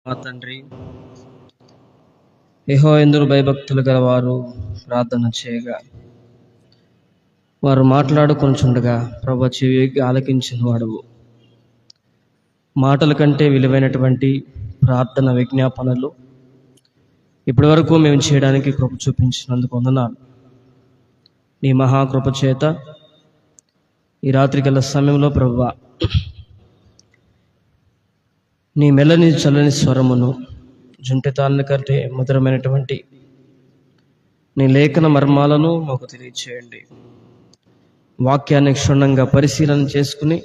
మా తండ్రి, యెహోవాయందు భయభక్తులు గలవారు ప్రార్థన చేయగా వారు మాట్లాడుకొనుచుండగా ప్రభు చెవియొగ్గి ఆలకించిన వాడవు. మాటల కంటే విలువైనటువంటి ప్రార్థన విజ్ఞాపనలు ఇప్పటి వరకు మేము చేయడానికి కృప చూపించినందుకు వందనాలు. నీ మహాకృప చేత ఈ రాత్రికల సమయంలో ప్రభువా నీ మెల్లని చల్లని స్వరమును జుంటెతాళ్ళ కంటే మధురమైనటువంటి నీ లేఖన మర్మాలను మాకు తెలియచేయండి. వాక్యాన్ని క్షుణ్ణంగా పరిశీలన చేసుకుని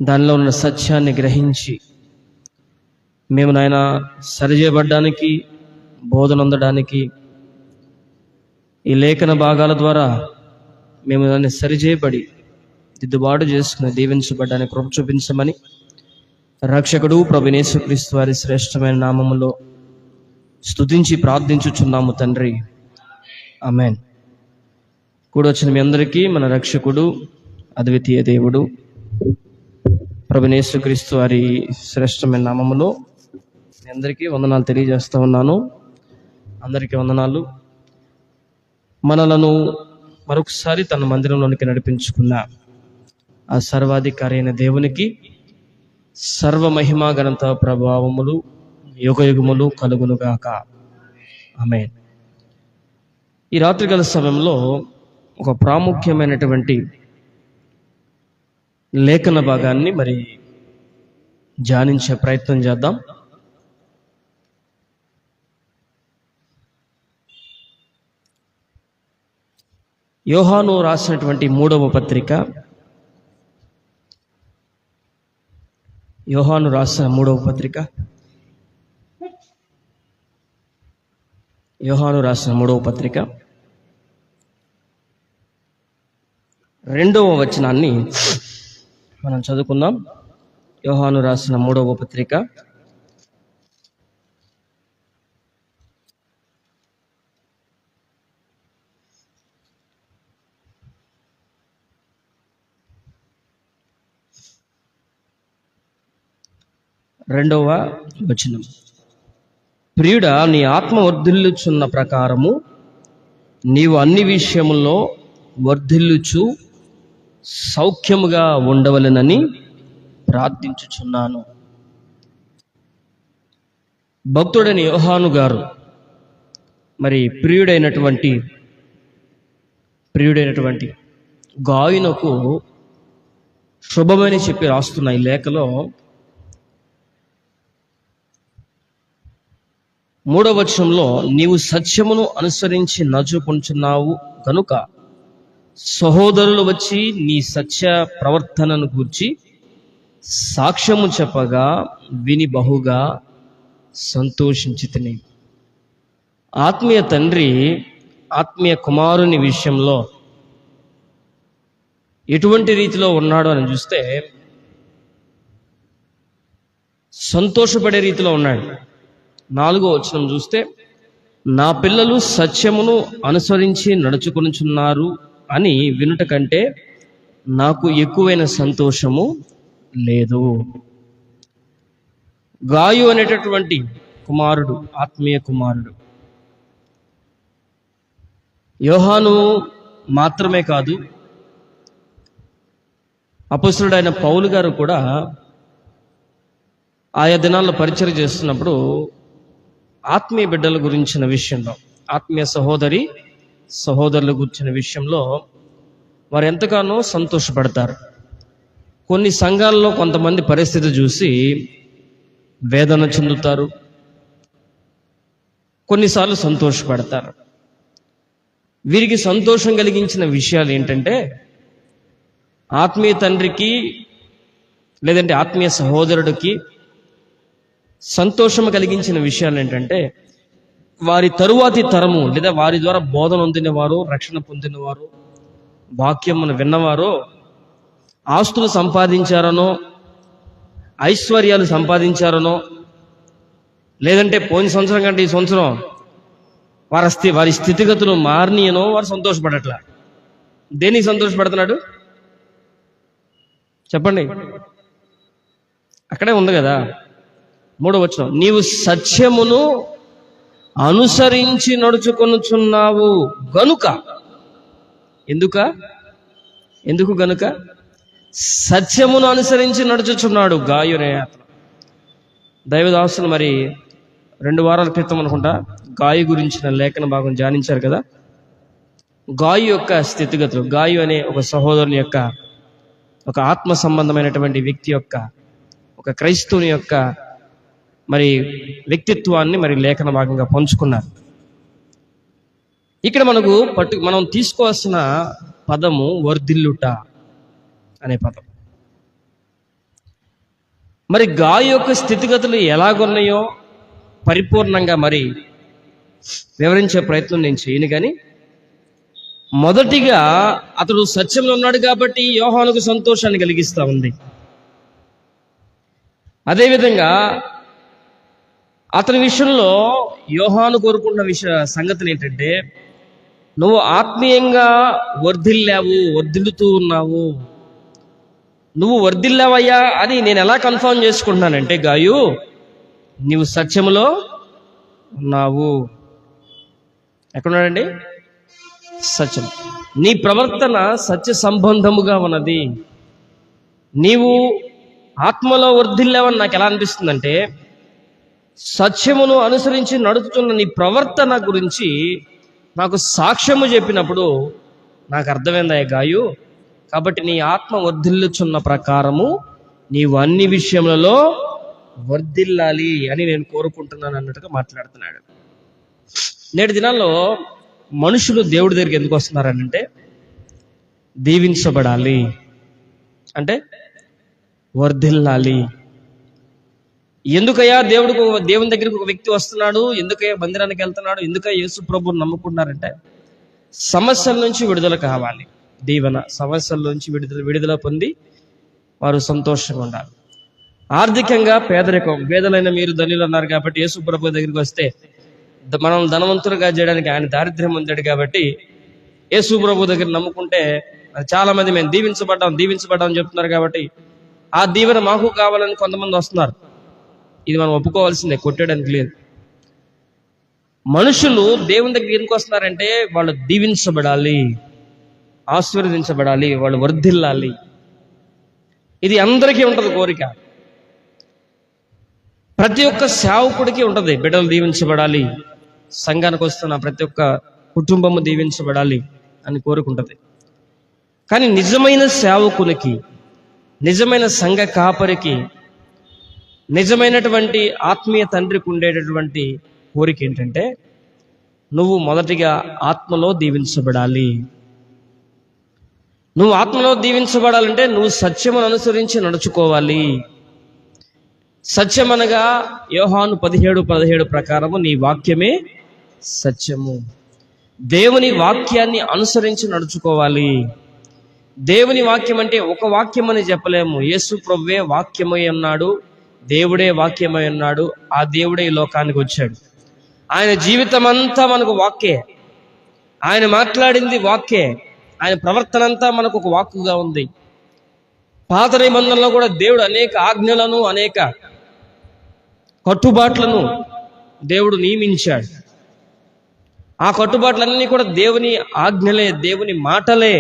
దానిలో ఉన్న సత్యాన్ని గ్రహించి మేము నాయన సరిచేయబడ్డానికి, బోధన అందడానికి ఈ లేఖన భాగాల ద్వారా మేము దాన్ని సరిచేయబడి దిద్దుబాటు చేసుకుని దీవించబడ్డానికి కృప చూపించమని రక్షకుడు ప్రభువైన యేసుక్రీస్తు వారి శ్రేష్టమైన నామములో స్తుతించి ప్రార్థించుచున్నాము తండ్రి, ఆమేన్. కూడొచ్చిన మీ అందరికీ మన రక్షకుడు అద్వితీయ దేవుడు ప్రభువైన యేసుక్రీస్తు వారి శ్రేష్టమైన నామములో మీ అందరికీ వందనాలు తెలియజేస్తూ ఉన్నాను. అందరికీ వందనాలు. మనలను మరొకసారి తన మందిరంలోనికి నడిపించుకున్న ఆ సర్వాధికారి అయిన దేవునికి సర్వ మహిమా ఘనత ప్రభావములు యుగయుగములు కలుగునుగాక, ఆమేన్. ఈ రాత్రికాల సమయంలో ఒక ప్రాముఖ్యమైనటువంటి లేఖన భాగాన్ని మరి ధ్యానించే ప్రయత్నం చేద్దాం. యోహాను రాసినటువంటి 3వ పత్రిక, యోహాను రాసిన 3వ పత్రిక, యోహాను రాసిన 3వ పత్రిక 2వ వచనాన్ని మనం చదువుకుందాం. యోహాను రాసిన 3వ పత్రిక 2వ వచనం. ప్రియుడా, నీ ఆత్మ వర్ధిల్లుచున్న ప్రకారము నీవు అన్ని విషయముల్లో వర్ధిల్లుచు సౌఖ్యముగా ఉండవలెనని ప్రార్థించుచున్నాను. భక్తుడైన యోహాను గారు మరి ప్రియుడైనటువంటి గాయునకు శుభమని చెప్పి రాస్తున్న ఈ లేఖలో 3వ వచనంలో నీవు సత్యమును అనుసరించి నడుచుకొనుచున్నావు కనుక సహోదరులు వచ్చి నీ సత్య ప్రవర్తనను గూర్చి సాక్ష్యము చెప్పగా విని బహుగా సంతోషించితిని. ఆత్మీయ తండ్రి ఆత్మీయ కుమారుని విషయంలో ఎటువంటి రీతిలో ఉన్నాడు అని చూస్తే సంతోషపడే రీతిలో ఉన్నాడు. 4వ వచనం చూస్తే నా పిల్లలు సత్యమును అనుసరించి నడుచుకొనుచున్నారు అని వినుట కంటే నాకు ఎక్కువైన సంతోషము లేదు. గాయు అనేటటువంటి కుమారుడు ఆత్మీయ కుమారుడు. యోహాను మాత్రమే కాదు, అపొస్తలుడైన పౌలు గారు కూడా ఆయా దినాల్లో పరిచయం చేస్తున్నప్పుడు ఆత్మీయ బిడ్డల గురించిన విషయంలో, ఆత్మీయ సహోదరుల గురించిన విషయంలో వారు ఎంతగానో సంతోషపడతారు. కొన్ని సంఘాల్లో కొంతమంది పరిస్థితి చూసి వేదన చెందుతారు, కొన్నిసార్లు సంతోషపడతారు. వీరికి సంతోషం కలిగించిన విషయాలు ఏంటంటే, ఆత్మీయ తండ్రికి లేదంటే ఆత్మీయ సహోదరుడికి సంతోషం కలిగించిన విషయాలు ఏంటంటే, వారి తరువాతి తరము లేదా వారి ద్వారా బోధన పొందినవారు, రక్షణ పొందినవారు, వాక్యమును విన్నవారు ఆస్తులు సంపాదించారనో, ఐశ్వర్యాలు సంపాదించారనో, లేదంటే పోయిన సంవత్సరం కంటే ఈ సంవత్సరం వారి స్థితిగతులు మారినయనో వారు సంతోషపడట్లా. దేనికి సంతోషపడుతున్నాడు చెప్పండి? అక్కడే ఉంది కదా, 3వ వచనం, నీవు సత్యమును అనుసరించి నడుచుకొనుచున్నావు గనుక. ఎందుకు గనుక? సత్యమును అనుసరించి నడుచుచున్నాడు గాయు అనే అతను. దైవదాసులు మరి 2 వారాల క్రితం అనుకుంటా గాయు గురించిన లేఖన భాగం ధ్యానించారు కదా. గాయు యొక్క స్థితిగతులు, గాయు అనే ఒక సహోదరుని యొక్క, ఒక ఆత్మ సంబంధమైనటువంటి వ్యక్తి యొక్క, ఒక క్రైస్తవుని యొక్క మరి వ్యక్తిత్వాన్ని మరి లేఖన భాగంగా పంచుకున్నారు. ఇక్కడ మనం తీసుకోవాల్సిన పదము వర్ధిల్లుట అనే పదం. మరి గాయు యొక్క స్థితిగతులు ఎలాగున్నాయో పరిపూర్ణంగా మరి వివరించే ప్రయత్నం నేను చేయను. కానీ మొదటిగా అతడు సత్యంలో ఉన్నాడు కాబట్టి యోహానుకు సంతోషాన్ని కలిగిస్తూ ఉంది. అదేవిధంగా అతని విషయంలో యోహాను కోరుకున్న సంగతులు ఏంటంటే, నువ్వు ఆత్మీయంగా వర్ధిల్లుతూ ఉన్నావు. నువ్వు వర్ధిల్లావయ్యా అని నేను ఎలా కన్ఫర్మ్ చేసుకుంటున్నానంటే, గాయు నీవు సత్యములో ఉన్నావు. ఎక్కడున్నాడండి? సత్యం. నీ ప్రవర్తన సత్య సంబంధముగా ఉన్నది. నీవు ఆత్మలో వర్ధిల్లావని నాకు ఎలా అనిపిస్తుందంటే, సత్యమును అనుసరించి నడుచుతున్న నీ ప్రవర్తన గురించి నాకు సాక్ష్యము చెప్పినప్పుడు నాకు అర్థమైందయ్య గాయు. కాబట్టి నీ ఆత్మ వర్ధిల్లుచున్న ప్రకారము నీవు అన్ని విషయములలో వర్ధిల్లాలి అని నేను కోరుకుంటున్నాను అన్నట్టుగా మాట్లాడుతున్నాడు. నేటి దినాల్లో మనుషులు దేవుడి దగ్గరికి ఎందుకు వస్తున్నారనంటే, దీవించబడాలి అంటే వర్ధిల్లాలి. ఎందుకయ్యా దేవుని దగ్గరికి ఒక వ్యక్తి వస్తున్నాడు, ఎందుకయ్యా మందిరానికి వెళ్తున్నాడు, ఎందుకయ్యా యేసు ప్రభువుని నమ్ముకున్నారంటే, సమస్యల నుంచి విడుదల కావాలి. దీవెన, సమస్యల నుంచి విడుదల పొంది వారు సంతోషంగా ఉండాలి. ఆర్థికంగా పేదరికం, పేదలైన మీరు ధనిలు అన్నారు కాబట్టి యేసు ప్రభు దగ్గరికి వస్తే మనం ధనవంతులుగా చేయడానికి ఆయన దారిద్ర్యం పొందాడు కాబట్టి యేసు ప్రభు దగ్గర నమ్ముకుంటే చాలా మంది మేము దీవించబడ్డాం చెప్తున్నారు కాబట్టి ఆ దీవెన మాకు కావాలని కొంతమంది వస్తున్నారు. ఇది మనం ఒప్పుకోవాల్సిందే, కొట్టడానికి లేదు. మనుషులు దేవుని దగ్గర ఎందుకు వస్తున్నారంటే, వాళ్ళు దీవించబడాలి, ఆశీర్వదించబడాలి, వాళ్ళు వర్ధిల్లాలి. ఇది అందరికీ ఉంటుంది కోరిక. ప్రతి ఒక్క సేవకుడికి ఉంటుంది, బిడ్డలు దీవించబడాలి, సంఘానికి వస్తున్న ప్రతి ఒక్క కుటుంబము దీవించబడాలి అని కోరుకుంటుంది. కానీ నిజమైన సేవకునికి, నిజమైన సంఘ కాపరికి, నిజమైనటువంటి ఆత్మీయ తండ్రికి ఉండేటటువంటి కోరిక ఏంటంటే, నువ్వు మొదటిగా ఆత్మలో దీవించబడాలి. నువ్వు ఆత్మలో దీవించబడాలంటే నువ్వు సత్యమును అనుసరించి నడుచుకోవాలి. సత్యమనగా యోహాను 17:17 ప్రకారము నీ వాక్యమే సత్యము. దేవుని వాక్యాన్ని అనుసరించి నడుచుకోవాలి. దేవుని వాక్యం అంటే ఒక వాక్యం అని చెప్పలేము. యేసు ప్రభువే వాక్యమై ఉన్నాడు, దేవుడే వాక్యమై ఉన్నాడు. ఆ దేవుడే ఈ లోకానికి వచ్చాడు. ఆయన జీవితం అంతా మనకు వాక్యే, ఆయన మాట్లాడింది వాక్యే, ఆయన ప్రవర్తన అంతా మనకు ఒక వాక్కుగా ఉంది. పాత నిబంధనలో కూడా దేవుడు అనేక ఆజ్ఞలను, అనేక కట్టుబాట్లను దేవుడు నియమించాడు. ఆ కట్టుబాట్లన్నీ కూడా దేవుని ఆజ్ఞలే, దేవుని మాటలే.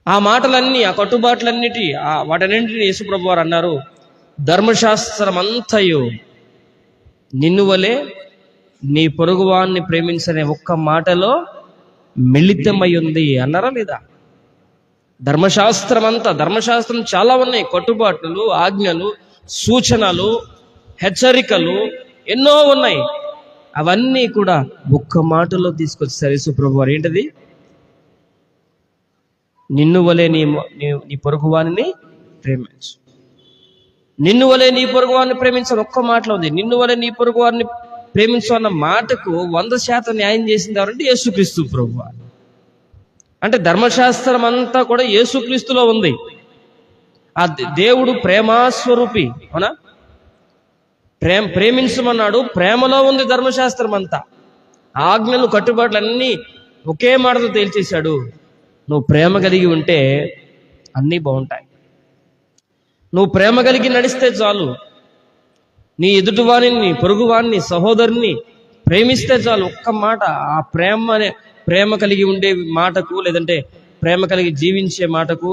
ఆ మాటలన్నీ, ఆ కట్టుబాట్లన్నిటి, వాటన్నింటినీ యేసుప్రభు వారు అన్నారు, ధర్మశాస్త్రం అంతయు నిన్ను వలె నీ పొరుగువాన్ని ప్రేమించనే ఒక్క మాటలో మిళితమై ఉంది అన్నారా లేదా? ధర్మశాస్త్రం చాలా ఉన్నాయి. కట్టుబాట్లు, ఆజ్ఞలు, సూచనలు, హెచ్చరికలు ఎన్నో ఉన్నాయి. అవన్నీ కూడా ఒక్క మాటలో తీసుకొచ్చారు యేసుప్రభు వారు. ఏంటది? నిన్ను వలె నీ పొరుగువాని ప్రేమించు. నిన్ను వలె నీ పొరుగువాన్ని ప్రేమించని ఒక్క మాటలో ఉంది. నిన్ను వలె నీ పొరుగువాన్ని ప్రేమించు అన్న మాటకు 100% న్యాయం చేసింది ఎవరంటే యేసుక్రీస్తు ప్రభువు. అంటే ధర్మశాస్త్రం అంతా కూడా యేసుక్రీస్తులో ఉంది. ఆ దేవుడు ప్రేమాస్వరూపి, అవునా? ప్రేమించమన్నాడు, ప్రేమలో ఉంది ధర్మశాస్త్రం అంతా. ఆజ్ఞలు, కట్టుబాట్లు అన్నీ ఒకే మాటతో తేల్చేశాడు. నువ్వు ప్రేమ కలిగి ఉంటే అన్నీ బాగుంటాయి. నువ్వు ప్రేమ కలిగి నడిస్తే చాలు, నీ ఎదుటివారిని, నీ పొరుగువారిని, సహోదరుని ప్రేమిస్తే చాలు. ఒక్క మాట, ఆ ప్రేమ కలిగి ఉండే మాటకు, లేదంటే ప్రేమ కలిగి జీవించే మాటకు,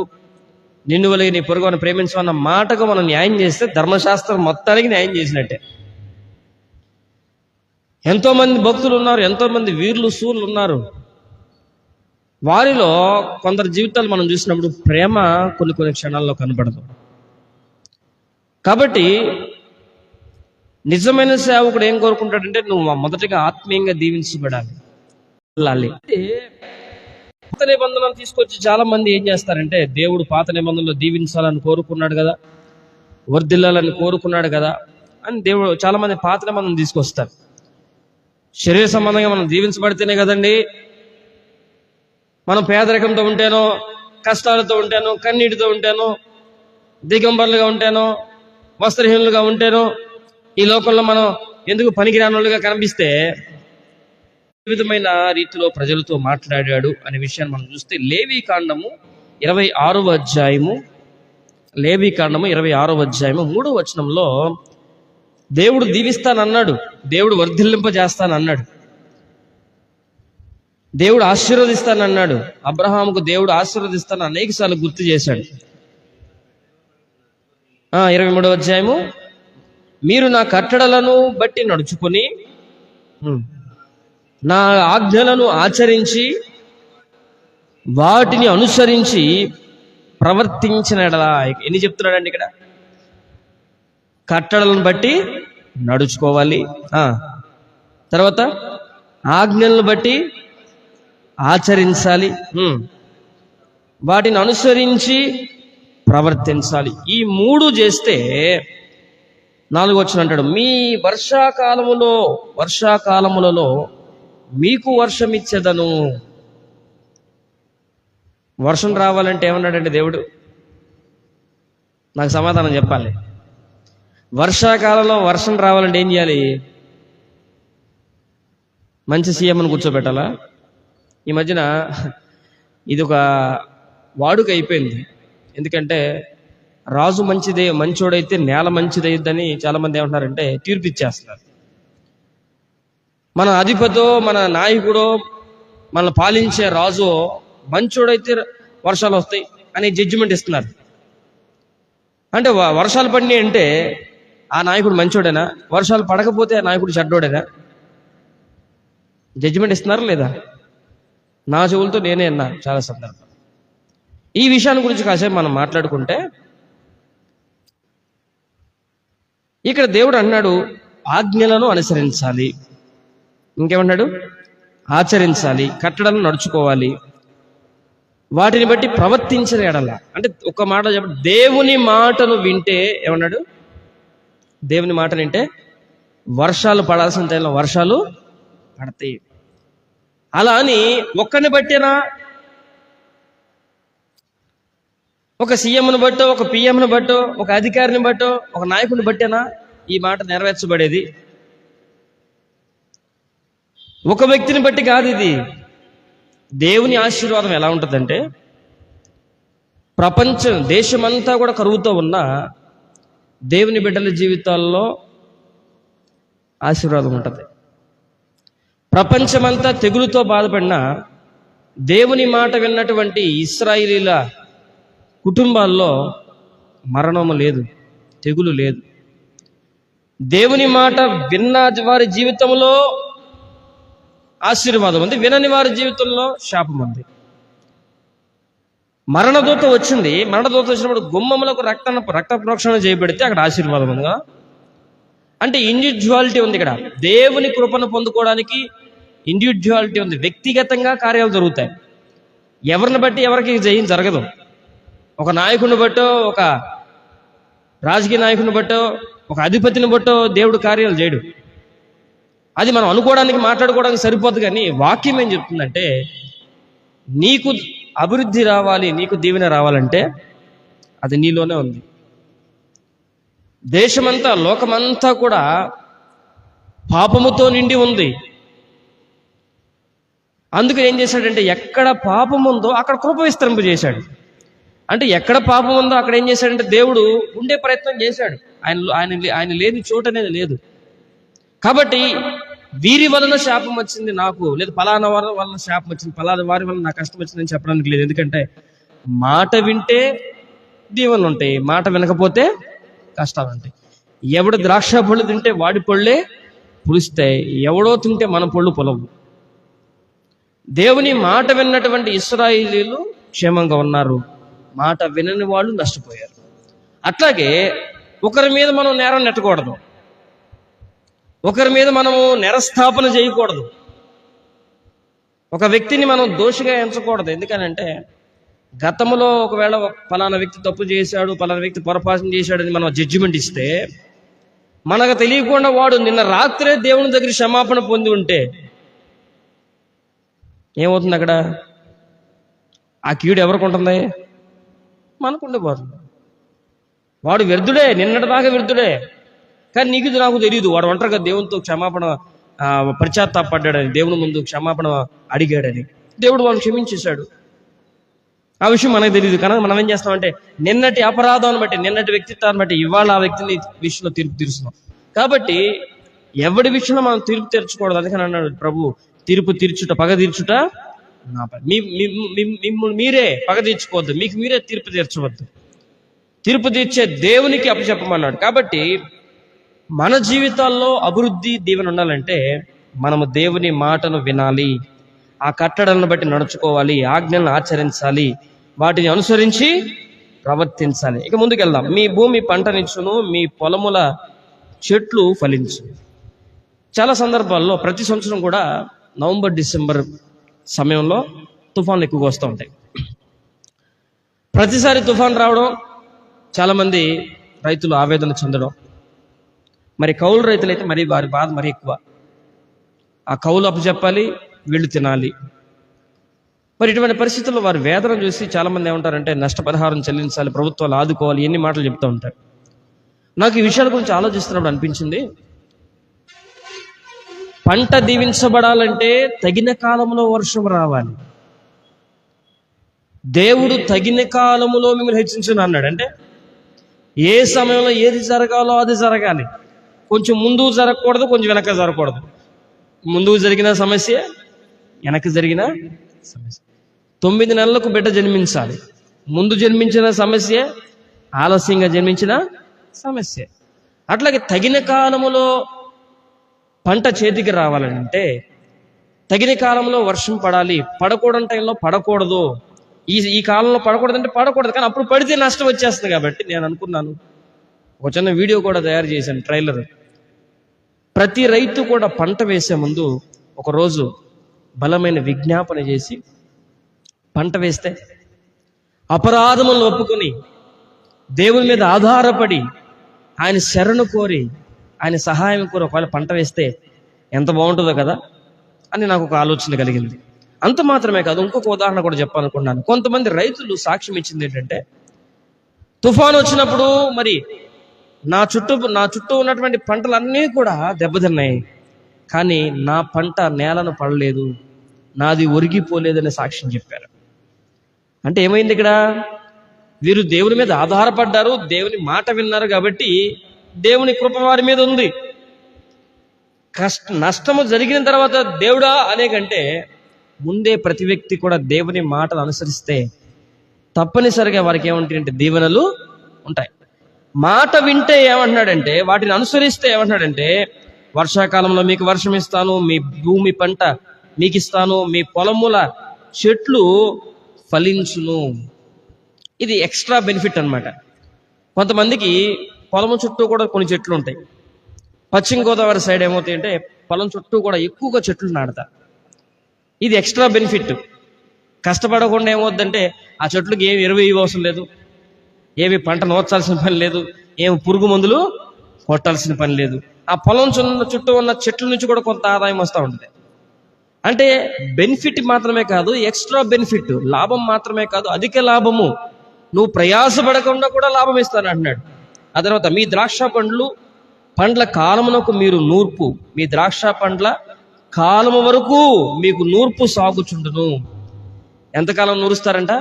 నిన్ను వలె నీ పొరుగువారిని ప్రేమించమన్న మాటకు మనం న్యాయం చేస్తే ధర్మశాస్త్రం మొత్తానికి న్యాయం చేసినట్టే. ఎంతో మంది భక్తులు ఉన్నారు, ఎంతో మంది వీరులు సూర్యులు ఉన్నారు. వారిలో కొందరు జీవితాలు మనం చూసినప్పుడు ప్రేమ కొన్ని క్షణాల్లో కనబడదు. కాబట్టి నిజమైన సేవకుడు ఏం కోరుకుంటాడంటే, నువ్వు మొదటిగా ఆత్మీయంగా దీవించబడాలి. పాత నిబంధనలు తీసుకొచ్చి చాలా మంది ఏం చేస్తారంటే, దేవుడు పాత నిబంధనలు దీవించాలని కోరుకున్నాడు కదా, వర్ధిల్లాలని కోరుకున్నాడు కదా అని దేవుడు చాలా మంది పాత నిబంధనలు తీసుకొస్తారు. శరీర సంబంధంగా మనం దీవించబడితేనే కదండి, మనం పేదరికంతో ఉంటేనో, కష్టాలతో ఉంటేనో, కన్నీటితో ఉంటేనో, దిగంబరులుగా ఉంటేనో, వస్త్రహీనులుగా ఉంటేనో, ఈ లోకంలో మనం ఎందుకు పనికిరానులుగా కనిపిస్తే ఏ విధమైన రీతిలో ప్రజలతో మాట్లాడాడు అనే విషయాన్ని మనం చూస్తే లేవీకాండము 26వ అధ్యాయము 3వ వచనంలో దేవుడు దీవిస్తానన్నాడు, దేవుడు వర్ధిల్లింపజేస్తానన్నాడు, దేవుడు ఆశీర్వదిస్తానన్నాడు. అబ్రహాముకు దేవుడు ఆశీర్వదిస్తాను అనేక సార్లు గుర్తు చేశాడు. 23వ అధ్యాయము, మీరు నా కట్టడలను బట్టి నడుచుకొని నా ఆజ్ఞలను ఆచరించి వాటిని అనుసరించి ప్రవర్తించిన ఎడల. ఎన్ని చెప్తున్నాడండి ఇక్కడ? కట్టడలను బట్టి నడుచుకోవాలి, తర్వాత ఆజ్ఞలను బట్టి ఆచరించాలి, వాటిని అనుసరించి ప్రవర్తించాలి. ఈ 3 చేస్తే 4వ వచనం అంటాడు, మీ వర్షాకాలములలో మీకు వర్షం ఇచ్చేదను. వర్షం రావాలంటే ఏమన్నాడంటే దేవుడు? నాకు సమాధానం చెప్పాలి. వర్షాకాలంలో వర్షం రావాలంటే ఏం చేయాలి? మంచి సీఎంను కూర్చోబెట్టాలా? ఈ మధ్యన ఇది ఒక వాడుక అయిపోయింది. ఎందుకంటే రాజు మంచోడైతే నేల మంచిదైద్దని చాలా మంది ఏమంటున్నారంటే తీర్పు ఇచ్చేస్తున్నారు. మన అధిపతో, మన నాయకుడో, మన పాలించే రాజు మంచోడైతే వర్షాలు వస్తాయి అనే జడ్జిమెంట్ ఇస్తున్నారు. అంటే వర్షాలు పడినాయి అంటే ఆ నాయకుడు మంచోడేనా? వర్షాలు పడకపోతే ఆ నాయకుడు చెడ్డోడేనా? జడ్జిమెంట్ ఇస్తున్నారా లేదా? నా చెవులతో నేనే అన్నా చాలా సందర్భం. ఈ విషయాన్ని గురించి కాసేపు మనం మాట్లాడుకుంటే, ఇక్కడ దేవుడు అన్నాడు ఆజ్ఞలను అనుసరించాలి. ఇంకేమన్నాడు? ఆచరించాలి, కట్టడలను నడుచుకోవాలి, వాటిని బట్టి ప్రవర్తించిన ఎడల. అంటే ఒక మాట చెప్పండి, దేవుని మాటను వింటే ఏమన్నాడు? దేవుని మాట వింటే వర్షాలు పడాల్సిన టైంలో వర్షాలు పడతాయి. అలా అని ఒక్కరిని బట్టేనా? ఒక సీఎంను బట్టో, ఒక పిఎంను బట్టో, ఒక అధికారిని బట్టో, ఒక నాయకుడిని బట్టేనా ఈ మాట నెరవేర్చబడేది? ఒక వ్యక్తిని బట్టి కాదు ఇది. దేవుని ఆశీర్వాదం ఎలా ఉంటుందంటే, దేశమంతా కూడా కరువుతో ఉన్న దేవుని బిడ్డల జీవితాల్లో ఆశీర్వాదం ఉంటుంది. ప్రపంచమంతా తెగులుతో బాధపడిన దేవుని మాట విన్నటువంటి ఇశ్రాయేలీల కుటుంబాల్లో మరణము లేదు, తెగులు లేదు. దేవుని మాట విన్న వారి జీవితంలో ఆశీర్వాదం ఉంది, వినని వారి జీవితంలో శాపం ఉంది. మరణదూత వచ్చింది, మరణదూత వచ్చినప్పుడు గుమ్మములకు రక్త ప్రోక్షణ చేయబడితే అక్కడ ఆశీర్వాదం ఉందిగా. అంటే ఇండివిజువాలిటీ ఉంది ఇక్కడ. దేవుని కృపను పొందుకోవడానికి ఇండివిజువాలిటీ ఉంది. వ్యక్తిగతంగా కార్యాలు జరుగుతాయి. ఎవరిని బట్టి ఎవరికి జయం జరగదు. ఒక నాయకుని బట్టో, ఒక రాజకీయ నాయకుని బట్టో, ఒక అధిపతిని బట్టో దేవుడు కార్యాలు చేయడు. అది మనం అనుకోవడానికి, మాట్లాడుకోవడానికి సరిపోదు. కానీ వాక్యం ఏం చెప్తుందంటే, నీకు అభివృద్ధి రావాలి, నీకు దీవెన రావాలంటే అది నీలోనే ఉంది. దేశమంతా, లోకమంతా కూడా పాపముతో నిండి ఉంది. అందుకని ఏం చేశాడంటే, ఎక్కడ పాపం ఉందో అక్కడ కృప విస్తరింపజేశాడు. అంటే ఎక్కడ పాపం ఉందో అక్కడ ఏం చేశాడంటే దేవుడు ఉండే ప్రయత్నం చేశాడు. ఆయన లేని చోటు అనేది లేదు. కాబట్టి వీరి వలన శాపం వచ్చింది నాకు, లేదు పలానా వారి వలన శాపం వచ్చింది, పలానా వారి వలన నాకు కష్టం వచ్చిందని చెప్పడానికి లేదు. ఎందుకంటే మాట వింటే దీవెనలు ఉంటాయి, మాట వినకపోతే కష్టాలు ఉంటాయి. ఎవడు ద్రాక్ష పళ్ళు తింటే వాడి పళ్ళే పులుస్తాయి, ఎవడో తింటే మన పళ్ళు పొలవు. దేవుని మాట విన్నటువంటి ఇశ్రాయేలీయులు క్షేమంగా ఉన్నారు, మాట వినని వాళ్ళు నష్టపోయారు. అట్లాగే ఒకరి మీద మనం నేరం నెట్టకూడదు, ఒకరి మీద మనము నేరస్థాపన చేయకూడదు, ఒక వ్యక్తిని మనం దోషిగా ఎంచకూడదు. ఎందుకనంటే గతంలో ఒకవేళ పలానా వ్యక్తి తప్పు చేశాడు, పలానా వ్యక్తి పొరపాటు చేశాడని మనం జడ్జిమెంట్ ఇస్తే మనకు తెలియకుండా వాడు నిన్న రాత్రే దేవుని దగ్గర క్షమాపణ పొంది ఉంటే ఏమవుతుంది? అక్కడ ఆ కీడు ఎవరికి ఉంటుంది? మనకుండే పోతుంది. వాడు వ్యర్థుడే, నిన్నటిదాకా వ్యర్థుడే, కానీ నీకు నాకు తెలియదు వాడు ఒంటరిగా దేవునితో క్షమాపణ పశ్చాత్తాపడ్డాడని, దేవుని ముందు క్షమాపణ అడిగాడని దేవుడు వాడు క్షమించేశాడు. ఆ విషయం మనకు తెలియదు. కనుక మనం ఏం చేస్తామంటే నిన్నటి అపరాధాన్ని బట్టి, నిన్నటి వ్యక్తిత్వాన్ని బట్టి ఇవాళ ఆ వ్యక్తిని విషయంలో తీర్పు తీరుస్తున్నాం. కాబట్టి ఎవడి విషయంలో మనం తీర్పు తీర్చకూడదు. అందుకని అన్నాడు ప్రభు, తీర్పు తీర్చుట పగ తీర్చుట నా పని. మీరే పగ తీర్చుకోవద్దు, మీకు మీరే తీర్పు తీర్చవద్దు, తీర్పు తీర్చే దేవునికి అప్పచెప్పమన్నాడు. కాబట్టి మన జీవితాల్లో అభివృద్ధి దీవెన ఉండాలంటే మనము దేవుని మాటను వినాలి, ఆ కట్టడలను బట్టి నడుచుకోవాలి, ఆజ్ఞలను ఆచరించాలి, వాటిని అనుసరించి ప్రవర్తించాలి. ఇక ముందుకెళ్దాం. మీ భూమి పంటనిచ్చును, మీ పొలముల చెట్లు ఫలించు. చాలా సందర్భాల్లో ప్రతి సంవత్సరం కూడా నవంబర్ డిసెంబర్ సమయంలో తుఫాన్లు ఎక్కువగా వస్తూ ఉంటాయి. ప్రతిసారి తుఫాన్ రావడం చాలామంది రైతులు ఆవేదన చెందడం, మరి కౌలు రైతులైతే మరి వారి బాధ మరి ఎక్కువ. ఆ కౌలు అప్పచెప్పాలి, వీళ్ళు తినాలి. మరి ఇటువంటి పరిస్థితుల్లో వారి వేదన చూసి చాలామంది ఏమంటారంటే నష్టపరిహారం చెల్లించాలి, ప్రభుత్వాలు ఆదుకోవాలి, ఎన్ని మాటలు చెప్తూ ఉంటారు. నాకు ఈ విషయాల గురించి ఆలోచిస్తున్నప్పుడు అనిపించింది, పంట దీవించబడాలంటే తగిన కాలంలో వర్షం రావాలి. దేవుడు తగిన కాలములో మిమ్మల్ని హెచ్చించును అన్నాడు. అంటే ఏ సమయంలో ఏది జరగాలో అది జరగాలి. కొంచెం ముందుకు జరగకూడదు, కొంచెం వెనక జరగకూడదు. ముందుకు జరిగిన సమస్య, వెనక్కి జరిగిన సమస్య. 9 నెలలకు బిడ్డ జన్మించాలి, ముందు జన్మించిన సమస్య, ఆలస్యంగా జన్మించిన సమస్య. అట్లాగే తగిన కాలములో పంట చేతికి రావాలంటే తగిన కాలంలో వర్షం పడాలి. పడకూడని టైంలో పడకూడదు. ఈ కాలంలో పడకూడదంటే పడకూడదు, కానీ అప్పుడు పడితే నష్టం వచ్చేస్తుంది. కాబట్టి నేను అనుకున్నాను, ఒక చిన్న వీడియో కూడా తయారు చేశాను, ట్రైలర్. ప్రతి రైతు కూడా పంట వేసే ముందు ఒకరోజు బలమైన విజ్ఞాపన చేసి పంట వేస్తే అపరాధములను ఒప్పుకొని దేవుని మీద ఆధారపడి ఆయన శరణు కోరి ఆయన సహాయం కోరి ఒకవేళ పంట వేస్తే ఎంత బాగుంటుందో కదా అని నాకు ఒక ఆలోచన కలిగింది. అంత మాత్రమే కాదు, ఇంకొక ఉదాహరణ కూడా చెప్పాలనుకున్నాను. కొంతమంది రైతులు సాక్ష్యం ఇచ్చింది ఏంటంటే, తుఫాను వచ్చినప్పుడు మరి నా చుట్టూ ఉన్నటువంటి పంటలన్నీ కూడా దెబ్బతిన్నాయి, కానీ నా పంట నేలను పడలేదు, నాది ఒరిగిపోలేదనే సాక్ష్యం చెప్పారు. అంటే ఏమైంది ఇక్కడ? వీరు దేవుని మీద ఆధారపడ్డారు, దేవుని మాట విన్నారు, కాబట్టి దేవుని కృప వారి మీద ఉంది. నష్టము జరిగిన తర్వాత దేవుడా అనే కంటే ముందే ప్రతి వ్యక్తి కూడా దేవుని మాటలు అనుసరిస్తే తప్పనిసరిగా వారికి ఏమంటాయంటే దీవెనలు ఉంటాయి. మాట వింటే ఏమంటున్నాడంటే, వాటిని అనుసరిస్తే ఏమంటున్నాడంటే, వర్షాకాలంలో మీకు వర్షం ఇస్తాను, మీ భూమి పంట మీకు ఇస్తాను, మీ పొలముల చెట్లు ఫలించును. ఇది ఎక్స్ట్రా బెనిఫిట్ అన్నమాట. కొంతమందికి పొలం చుట్టూ కూడా కొన్ని చెట్లు ఉంటాయి. పశ్చిమ గోదావరి సైడ్ ఏమవుతాయి అంటే పొలం చుట్టూ కూడా ఎక్కువగా చెట్లు నాడతారు. ఇది ఎక్స్ట్రా బెనిఫిట్. కష్టపడకుండా ఏమవుద్దంటే ఆ చెట్లకు ఏమి ఎరువు అవసరం లేదు, ఏమి పంట నోచాల్సిన పని లేదు, ఏమి పురుగు మందులు కొట్టాల్సిన పని లేదు. ఆ పొలం చుట్టూ ఉన్న చెట్ల నుంచి కూడా కొంత ఆదాయం వస్తూ ఉంటుంది. అంటే బెనిఫిట్ మాత్రమే కాదు, ఎక్స్ట్రా బెనిఫిట్, లాభం మాత్రమే కాదు, అధిక లాభము. నువ్వు ప్రయాసపడకుండా కూడా లాభం ఇస్తాను అంటున్నాడు. ఆ తర్వాత మీ ద్రాక్ష పండ్ల కాలమునకు మీరు నూర్పు, మీ ద్రాక్ష పండ్ల కాలము వరకు మీకు నూర్పు సాగుచుండును. ఎంతకాలం నూరుస్తారంట?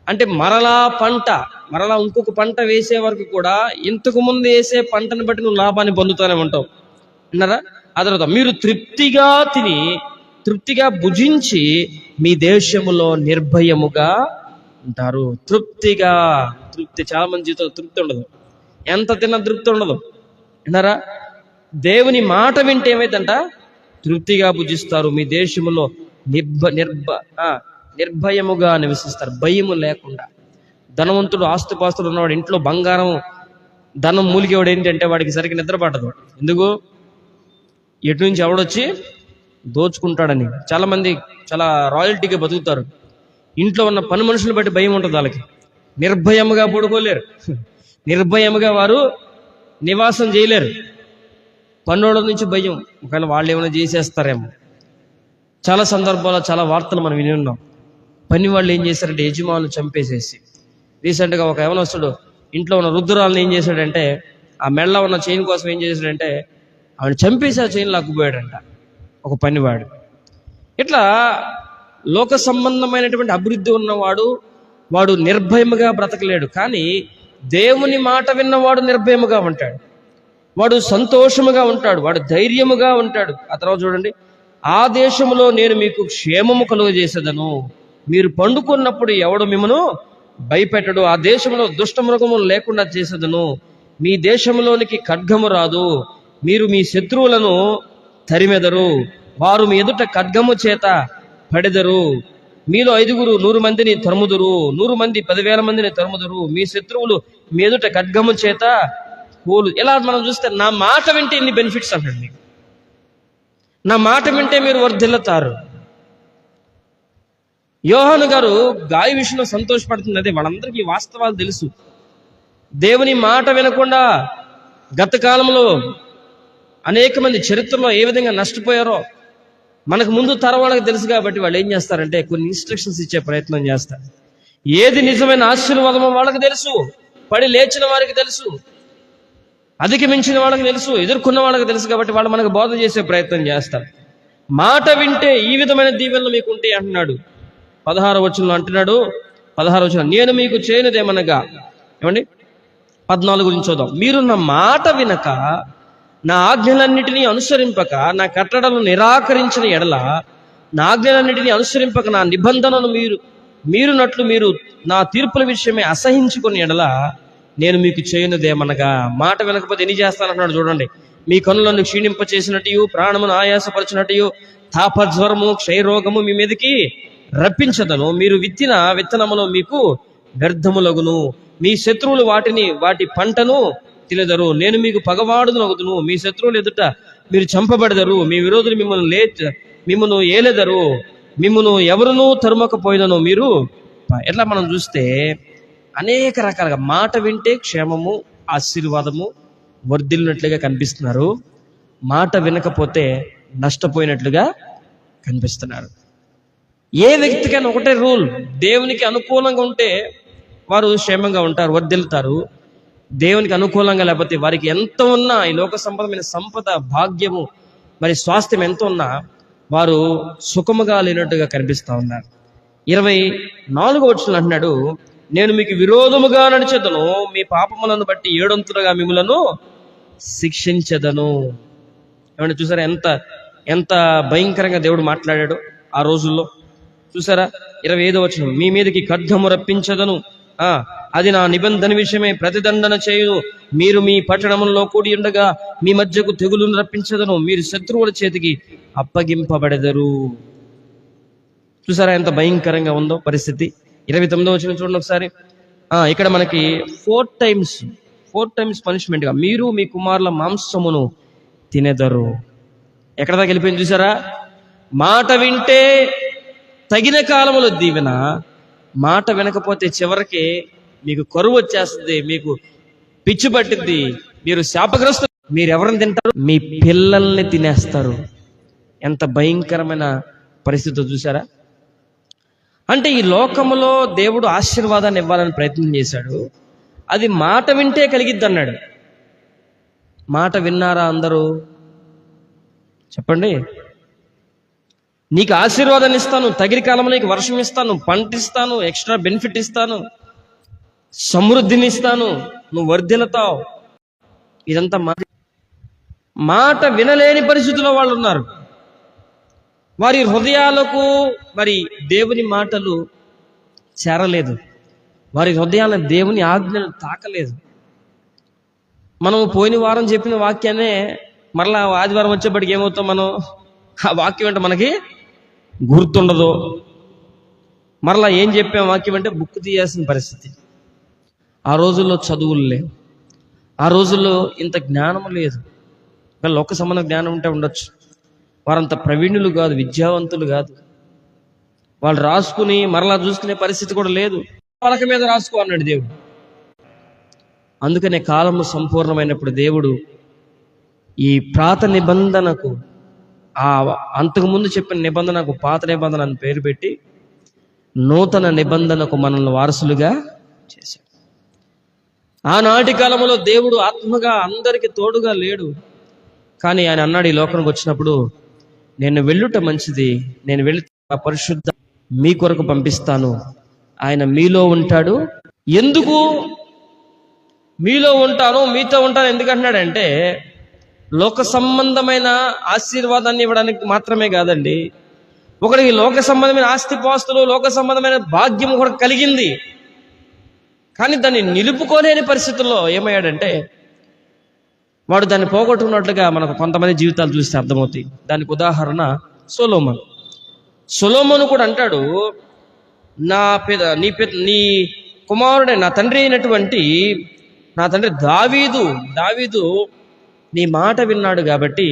అంటే మరలా ఇంకొక పంట వేసే వరకు కూడా ఇంతకు ముందు వేసే పంటను బట్టి నువ్వు లాభాన్ని పొందుతూనే ఉంటావు. విన్నారా? ఆ తర్వాత మీరు తృప్తిగా తిని తృప్తిగా భుజించి మీ దేశములో నిర్భయముగా ఉంటారు. తృప్తి, చాలా మంది జీవితంలో తృప్తి ఉండదు, ఎంత తిన్నా తృప్తి ఉండదు. విన్నారా? దేవుని మాట వింటే ఏమైందంట? తృప్తిగా భుజిస్తారు, మీ దేశములో నిర్భయముగా నివసిస్తారు, భయము లేకుండా. ధనవంతుడు, ఆస్తుపాస్తులు ఉన్నవాడు ఇంట్లో బంగారం ధనం మూలిగేవాడు ఏంటంటే వాడికి సరిగ్గా నిద్ర పట్టదు. ఎందుకు? ఎటు నుంచి ఎవడొచ్చి దోచుకుంటాడని. చాలా మంది చాలా రాయల్టీగా బతుకుతారు. ఇంట్లో ఉన్న పని మనుషులు బట్టి భయం ఉంటుంది వాళ్ళకి. నిర్భయముగా పడుకోలేరు, నిర్భయముగా వారు నివాసం చేయలేరు. పన్నోళ్ళ నుంచి భయం, ఒకవేళ వాళ్ళు ఏమైనా చేసేస్తారేమో. చాలా సందర్భాల్లో చాలా వార్తలు మనం విని ఉన్నాం. పని వాళ్ళు ఏం చేశారంటే యజమానులు చంపేసేసి. రీసెంట్గా ఒక యవనస్తుడు ఇంట్లో ఉన్న రుద్రాలను ఏం చేశాడంటే ఆ మెళ్ళ ఉన్న చైన్ కోసం ఏం చేశాడంటే ఆవిడ చంపేసి ఆ చైన్ లాక్కుపోయాడంట ఒక పనివాడు. ఇట్లా లోక సంబంధమైనటువంటి అభివృద్ధి ఉన్నవాడు వాడు నిర్భయముగా బ్రతకలేడు. కానీ దేవుని మాట విన్నవాడు నిర్భయముగా ఉంటాడు, వాడు సంతోషముగా ఉంటాడు, వాడు ధైర్యముగా ఉంటాడు. ఆ తర్వాత చూడండి, ఆ దేశములో నేను మీకు క్షేమము కలుగజేసేదను, మీరు పండుకున్నప్పుడు ఎవడు మిమ్మను భయపెట్టడు, ఆ దేశంలో దుష్టమృగము లేకుండా చేసేదను, మీ దేశంలోనికి ఖడ్గము రాదు, మీరు మీ శత్రువులను తరిమెదరు, వారు మీ ఎదుట ఖడ్గము చేత పడెదరు, మీలో 5 100 మందిని తరుముదురు, 100 మంది 10,000 మందిని తరుముదురు, మీ శత్రువులు మీ ఎదుట ఖడ్గము చేత పోలు. ఇలా మనం చూస్తే నా మాట వింటే ఇన్ని బెనిఫిట్స్ అంటాడు. మీకు నా మాట వింటే మీరు వర్ధిల్లుతారు. యోహాను గారు గాయ విషయంలో సంతోషపడుతుంది. అదే వాళ్ళందరికీ వాస్తవాలు తెలుసు. దేవుని మాట వినకుండా గత కాలంలో అనేక మంది చరిత్రలో ఏ విధంగా నష్టపోయారో మనకు ముందు తరం వాళ్ళకి తెలుసు. కాబట్టి వాళ్ళు ఏం చేస్తారంటే కొన్ని ఇన్స్ట్రక్షన్స్ ఇచ్చే ప్రయత్నం చేస్తారు. ఏది నిజమైన ఆశీర్వాదమో వాళ్ళకి తెలుసు, పడి లేచిన వారికి తెలుసు, అధిగమించిన వాళ్ళకి తెలుసు, ఎదుర్కొన్న వాళ్ళకి తెలుసు. కాబట్టి వాళ్ళు మనకు బోధ చేసే ప్రయత్నం చేస్తారు. మాట వింటే ఈ విధమైన దీవెనలు మీకు ఉంటాయి అంటున్నాడు. 16వ వచనంలో అంటున్నాడు, 16వ వచనం, నేను మీకు చేయనిదేమనగా, ఏమండి 14 గురించి చూద్దాం. మీరు నా మాట వినక నా ఆజ్ఞలన్నిటినీ అనుసరింపక నా కట్టడలను నిరాకరించిన ఎడల, నా ఆజ్ఞలన్నిటినీ అనుసరింపక నా నిబంధనను మీరునట్లు మీరు నా తీర్పుల విషయమే అసహించుకుని ఎడల, నేను మీకు చేయనిదేమనగా. మాట వినకపోతే ఎన్ని చేస్తానంటున్నాడు చూడండి. మీ కనులను క్షీణింప చేసినట్టు, ప్రాణమును ఆయాసపరచినట్టు, తాపజ్వరము క్షయరోగము మీ మీదకి రప్పించదను, మీరు విత్తిన విత్తనములో మీకు వ్యర్థములగును, మీ శత్రువులు వాటి పంటను తినెదరు, నేను మీకు పగవాడునగుదును, మీ శత్రువులు ఎదుట మీరు చంపబడదరు, మీ విరోధులు మిమ్మల్ని ఏలెదరు, మిమ్మల్ని ఎవరునూ తరుమకపోయినను మీరు. ఎట్లా మనం చూస్తే అనేక రకాలుగా మాట వింటే క్షేమము, ఆశీర్వాదము, వర్ధిల్లినట్లుగా కనిపిస్తున్నారు. మాట వినకపోతే నష్టపోయినట్లుగా కనిపిస్తున్నారు. ఏ వ్యక్తికైనా ఒకటే రూల్, దేవునికి అనుకూలంగా ఉంటే వారు క్షేమంగా ఉంటారు, వర్ధిల్లుతారు. దేవునికి అనుకూలంగా లేకపోతే వారికి ఎంత ఉన్నా, ఈ లోక సంబంధమైన సంపద, భాగ్యము, మరి స్వాస్థ్యం ఎంత ఉన్నా వారు సుఖముగా లేనట్టుగా కనిపిస్తూ ఉన్నారు. 24వ వచనంలో అంటున్నాడు, నేను మీకు విరోధముగా నడిచెదను, మీ పాపములను బట్టి 7 వంతులుగా మిమ్మలను శిక్షించెదను. ఏమంటే చూసారా ఎంత భయంకరంగా దేవుడు మాట్లాడాడు ఆ రోజుల్లో. చూసారా? 25వ వచనం, మీ మీదకి ఖడ్గము రప్పించదను, అది నా నిబంధన విషయమే ప్రతిదండన చేయును, మీరు మీ పట్టణంలో కూడి ఉండగా మీ మధ్యకు తెగులును రప్పించదను, మీరు శత్రువుల చేతికి అప్పగింపబడెదరు. చూసారా ఎంత భయంకరంగా ఉందో పరిస్థితి. 29వ వచనం చూడండి ఒకసారి. ఇక్కడ మనకి 4 టైమ్స్ పనిష్మెంట్ గా, మీరు మీ కుమారుల మాంసమును తినెదరు. ఎక్కడ దాకా వెళ్ళిపోయింది చూసారా? మాట వింటే తగిన కాలంలో దీవెన, మాట వినకపోతే చివరికి మీకు కరువు వచ్చేస్తుంది, మీకు పిచ్చి పట్టింది, మీరు శాపగ్రస్తులు. మీరు ఎవరిని తింటారు? మీ పిల్లల్ని తినేస్తారు. ఎంత భయంకరమైన పరిస్థితి చూసారా? అంటే ఈ లోకములో దేవుడు ఆశీర్వాదాన్ని ఇవ్వాలని ప్రయత్నం చేశాడు, అది మాట వింటే కలిగిద్ది అన్నాడు. మాట విన్నారా అందరూ? చెప్పండి. నీకు ఆశీర్వాదాన్ని ఇస్తాను, తగిన కాలంలో నీకు వర్షం ఇస్తాను, పంట ఇస్తాను, ఎక్స్ట్రా బెనిఫిట్ ఇస్తాను, సమృద్ధిని ఇస్తాను, నువ్వు వర్ధిల్లుతావు. ఇదంతా మాట వినలేని పరిస్థితుల్లో వాళ్ళు ఉన్నారు. వారి హృదయాలకు మరి దేవుని మాటలు చేరలేదు, వారి హృదయాలను దేవుని ఆజ్ఞలు తాకలేదు. మనం పోయిన వారం చెప్పిన వాక్యాన్ని మరలా ఆదివారం వచ్చేప్పటికి ఏమవుతాం, మనం ఆ వాక్యం అంటే మనకి గుర్తుండదు. మరలా ఏం చెప్పాం వాక్యం అంటే బుక్ తీయాల్సిన పరిస్థితి. ఆ రోజుల్లో చదువులు లేవు, ఆ రోజుల్లో ఇంత జ్ఞానం లేదు. లోక సంబంధ జ్ఞానం ఉంటే ఉండొచ్చు, వారంత ప్రవీణులు కాదు, విద్యావంతులు కాదు. వాళ్ళు రాసుకుని మరలా చూసుకునే పరిస్థితి కూడా లేదు. పలక మీద రాసుకో అన్నాడు దేవుడు. అందుకనే కాలము సంపూర్ణమైనప్పుడు దేవుడు ఈ పాత నిబంధనకు, ఆ అంతకుముందు చెప్పిన నిబంధనకు పాత నిబంధన అని పేరు పెట్టి నూతన నిబంధనకు మనల్ని వారసులుగా చేశాడు. ఆనాటి కాలంలో దేవుడు ఆత్మగా అందరికి తోడుగా లేడు, కానీ ఆయన అన్నాడు, ఈ లోకానికి వచ్చినప్పుడు నేను వెళ్ళుట మంచిది, నేను వెళ్ళి పరిశుద్ధ మీ కొరకు పంపిస్తాను, ఆయన మీలో ఉంటాడు. ఎందుకు మీలో ఉంటాను, మీతో ఉంటాను ఎందుకంటున్నాడంటే లోక సంబంధమైన ఆశీర్వాదాన్ని ఇవ్వడానికి మాత్రమే కాదండి. ఒకడికి లోక సంబంధమైన ఆస్తిపాస్తులు, లోక సంబంధమైన భాగ్యం కూడా కలిగింది, కానీ దాన్ని నిలుపుకోలేని పరిస్థితుల్లో ఏమయ్యాడంటే వాడు దాన్ని పోగొట్టుకున్నట్లుగా మనకు కొంతమంది జీవితాలు చూస్తే అర్థమవుతాయి. దానికి ఉదాహరణ సొలొమోను. సొలొమోను కూడా అంటాడు, నీ కుమారుడే, నా తండ్రి అయినటువంటి నా తండ్రి దావీదు నీ మాట విన్నాడు కాబట్టి